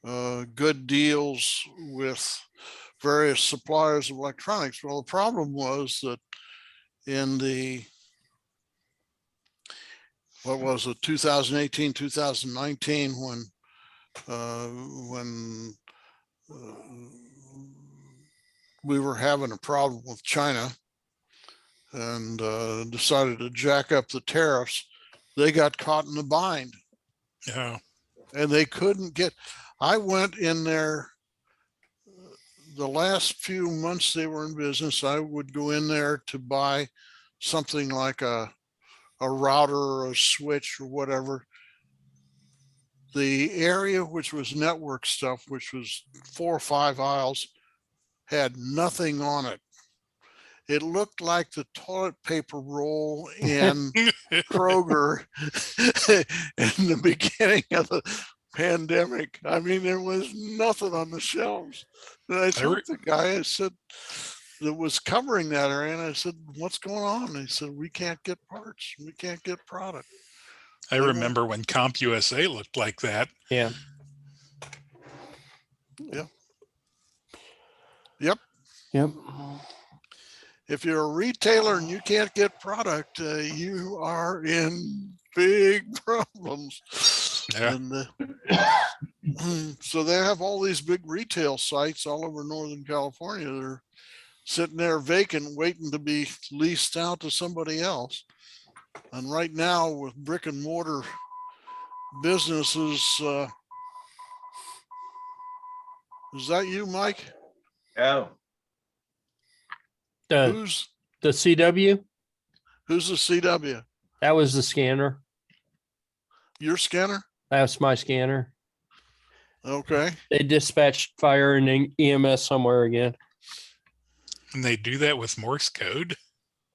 good deals with various suppliers of electronics. Well, the problem was that in the, what was it, 2018, 2019, when when we were having a problem with China and decided to jack up the tariffs. They got caught in a bind Yeah. and they couldn't get, I went in there the last few months they were in business. I would go in there to buy something like a router or a switch or whatever. The area which was network stuff, which was 4 or 5 aisles, had nothing on it. It looked like the toilet paper roll in Kroger in the beginning of the pandemic. I mean, there was nothing on the shelves. And I told the guy, I said, that was covering that area, and I said, what's going on? And he said, we can't get parts. We can't get product. I remember when CompUSA looked like that. Yeah. Yep. Yep. Yep. If you're a retailer and you can't get product, you are in big problems. Yeah. And so they have all these big retail sites all over Northern California. They're sitting there vacant, waiting to be leased out to somebody else. And right now with brick and mortar businesses, is that you, Mike? Oh, Who's The CW? the CW? That was the scanner. Your scanner? That's my scanner. Okay. They dispatched fire and EMS somewhere again. And they do that with Morse code.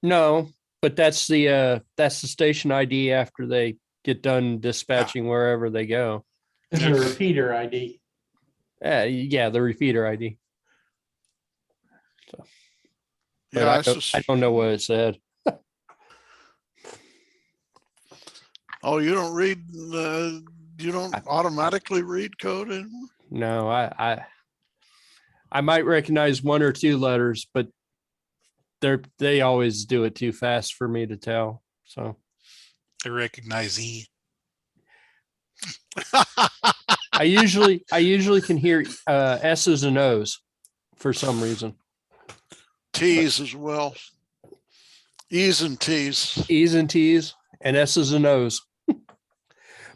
No, but that's the station ID after they get done dispatching wherever they go. It's a repeater ID. Yeah, the repeater ID. So, but Yeah, I don't know what it said. Oh, you don't read, you don't automatically read code anymore? No, I might recognize 1 or 2 letters, but they always do it too fast for me to tell. So I recognize E. I usually can hear S's and O's for some reason. T's as well. E's and T's. E's and T's and S's and O's.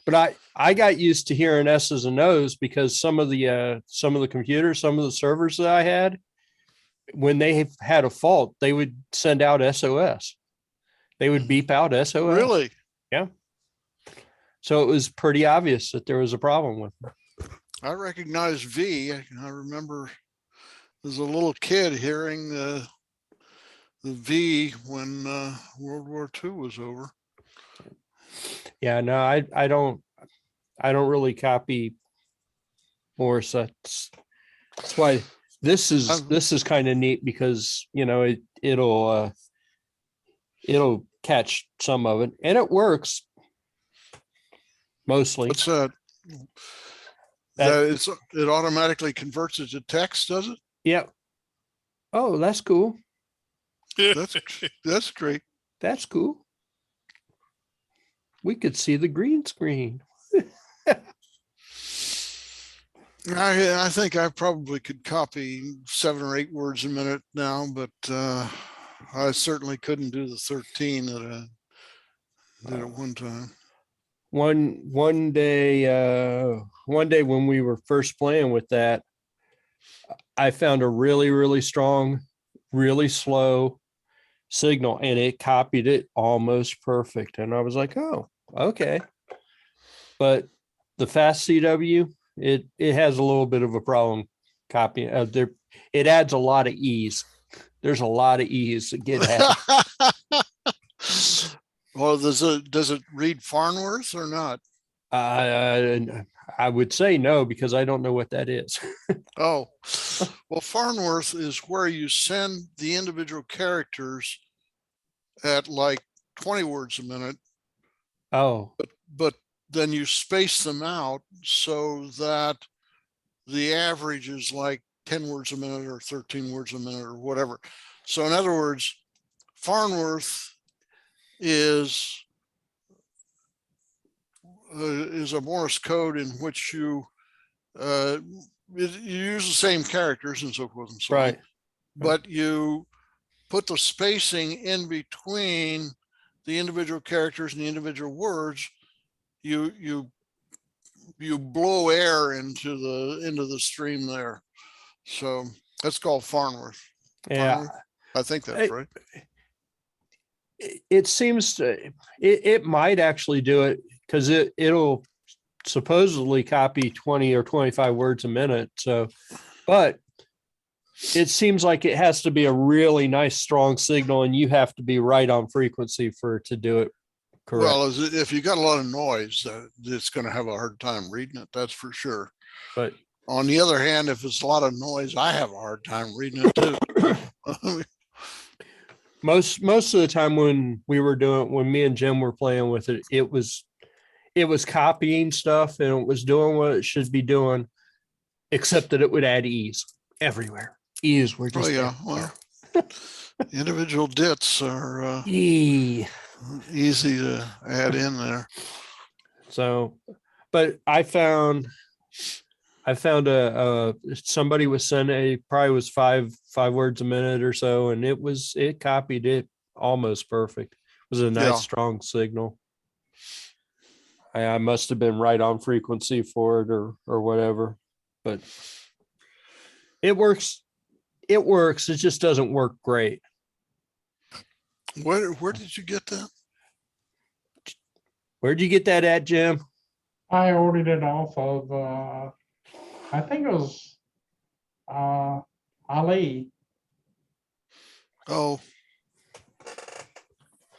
But I got used to hearing S's and O's because some of the computers, some of the servers that I had, when they had a fault, they would send out SOS. They would beep out SOS. Really? Yeah. So it was pretty obvious that there was a problem with it. I recognize V. I remember as a little kid hearing the V when World War II was over. Yeah, no, I don't really copy Morse. That's why this is kind of neat because it'll catch some of it and it works mostly. What's that? It automatically converts it to text, does it? Yeah. Oh, that's cool. That's great. That's cool. We could see the green screen. I think I probably could copy 7 or 8 words a minute now, but I certainly couldn't do the 13 that I did at one time. One day when we were first playing with that, I found a really, really strong, really slow signal and it copied it almost perfect. And I was like, oh, okay. But the fast CW, it has a little bit of a problem copying. It adds a lot of E's. There's a lot of E's that get added. Well, does it read Farnworth or not? I would say no, because I don't know what that is. Oh, well, Farnworth is where you send the individual characters at like 20 words a minute. Oh, But then you space them out so that the average is like 10 words a minute or 13 words a minute or whatever. So in other words, Farnworth is a Morse code in which you you use the same characters and so forth and so on. Right. But you put the spacing in between the individual characters and the individual words. You blow air into the stream there. So that's called Farnworth. Yeah. I think that's right. It seems it might actually do it because it'll supposedly copy 20 or 25 words a minute. So, but it seems like it has to be a really nice, strong signal, and you have to be right on frequency for it to do it correct. Well, if you got a lot of noise, it's going to have a hard time reading it. That's for sure. But on the other hand, if it's a lot of noise, I have a hard time reading it too. most of the time when me and Jim were playing with it, it was copying stuff and it was doing what it should be doing, except that it would add ease everywhere. Ease were just well, individual dits are easy to add in there. So, but I found somebody was sending probably was five words a minute or so, and it copied it almost perfect. It was a nice strong signal. I must have been right on frequency for it or whatever, but it works. It works. It just doesn't work great. Where did you get that? Where'd you get that at, Jim? I ordered it off of, I think it was Ali. Oh.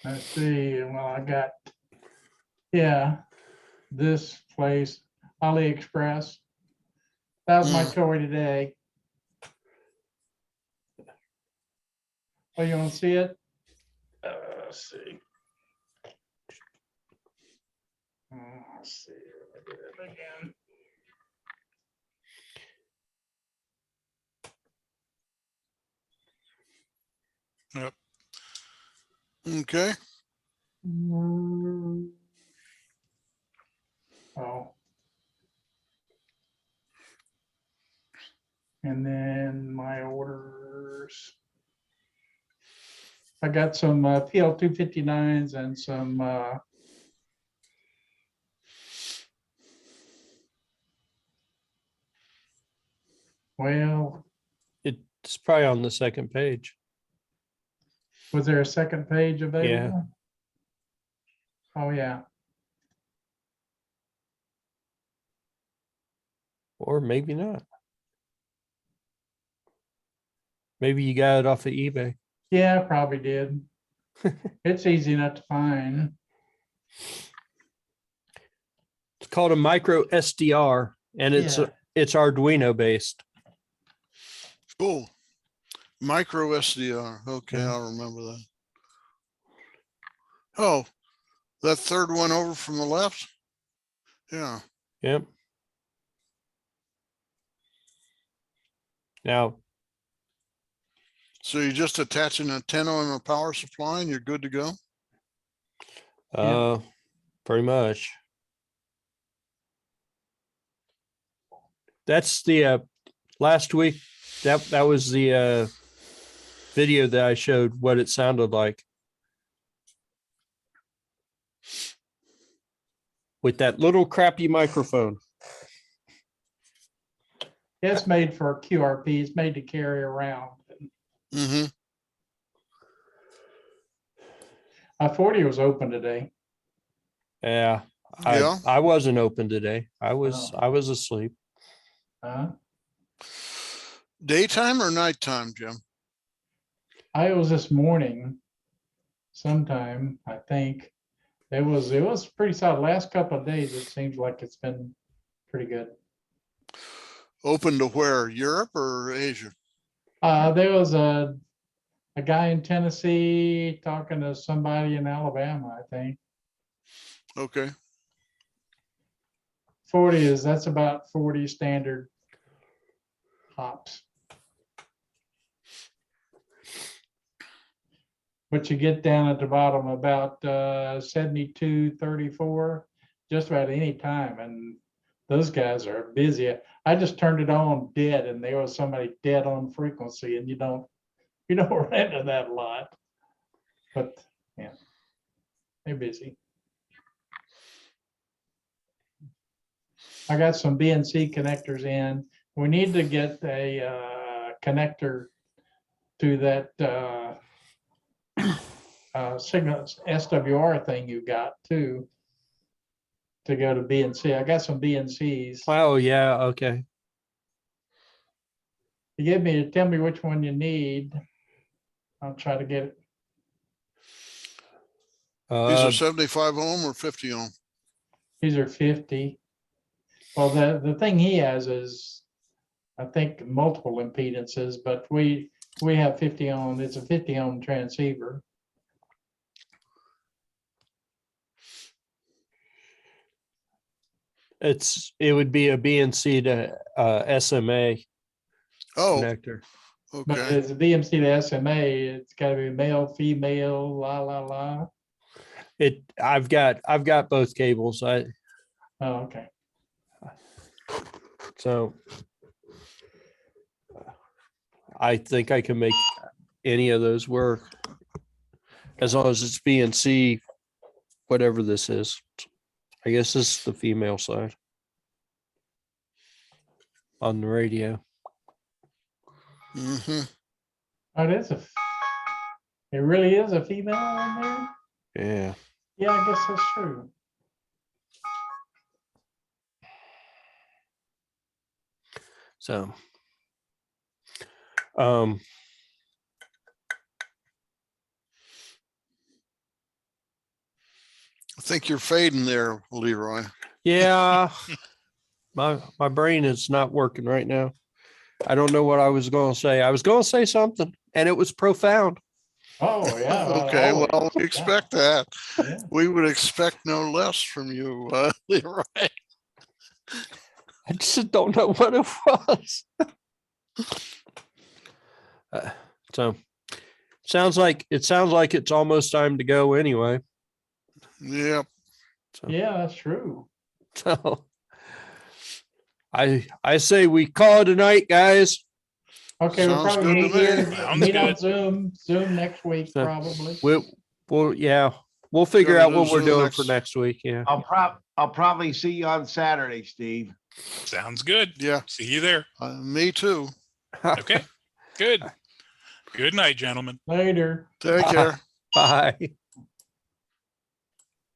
Let's see. Well, I got, this place, AliExpress. That was my toy today. Oh, you want to see it? Let's see. Let's see. Let me get it again. Yep. Okay. Oh. And then my orders. I got some PL259s and some well, it's probably on the second page. was there a second page available? Yeah. Oh yeah. Or maybe not. Maybe you got it off of eBay. Yeah, I probably did. It's easy enough to find. It's called a micro SDR, and it's Arduino based. Cool. Micro SDR. Okay, Yeah. I'll remember that. Oh, that third one over from the left? Yeah. Yep. Now, so you just attach an antenna and a power supply and you're good to go? pretty much. That's the last week. That was the video that I showed what it sounded like with that little crappy microphone. It's made for QRP. It's made to carry around. Mm-hmm. 40 was open today. Yeah. Yeah. I wasn't open today. I was asleep. Daytime or nighttime, Jim? I was this morning sometime, I think. It was pretty solid. Last couple of days, it seems like it's been pretty good. Open to where? Europe or Asia? There was a guy in Tennessee talking to somebody in Alabama, I think. Okay. 40 that's about 40 standard hops. But you get down at the bottom about 72, 34, just about any time. And those guys are busy. I just turned it on dead and there was somebody dead on frequency and you don't run into that a lot. But yeah, they're busy. I got some BNC connectors in. We need to get a connector to that signal SWR thing you got too, to go to BNC. I got some BNCs. Oh, yeah, okay. You tell me which one you need. I'll try to get it. These are 75 ohm or 50 ohm? These are 50. Well, the thing he has is, I think, multiple impedances, but we have 50 ohm. It's a 50 ohm transceiver. It would be a BNC to SMA Oh, connector. But okay. it's a BMC to SMA. It's got to be male, female, la la la. I've got both cables. Oh, okay. So I think I can make any of those work as long as it's BNC, whatever this is. I guess this is the female side on the radio. Mm-hmm. Oh, it really is a female in there? Yeah. Yeah, I guess that's true. So, I think you're fading there, Leroy. yeah, my brain is not working right now. I don't know what I was going to say. I was going to say something, and it was profound. Oh, yeah. Okay, always. well, we expect that. Yeah. We would expect no less from you, Leroy. I just don't know what it was. So, sounds like it's almost time to go anyway. Yep. Yeah, that's true. So, I say we call it a night, guys. Okay, we'll Sounds probably good meet to me. here, Sounds meet on good. Zoom next week, So, probably. We'll figure Gotta out do what we're Zoom doing next- for next week. Yeah. I'll probably see you on Saturday, Steve. Sounds good. Yeah, See you there. me too. Okay, good. Good night, gentlemen. Later. Take care. Bye.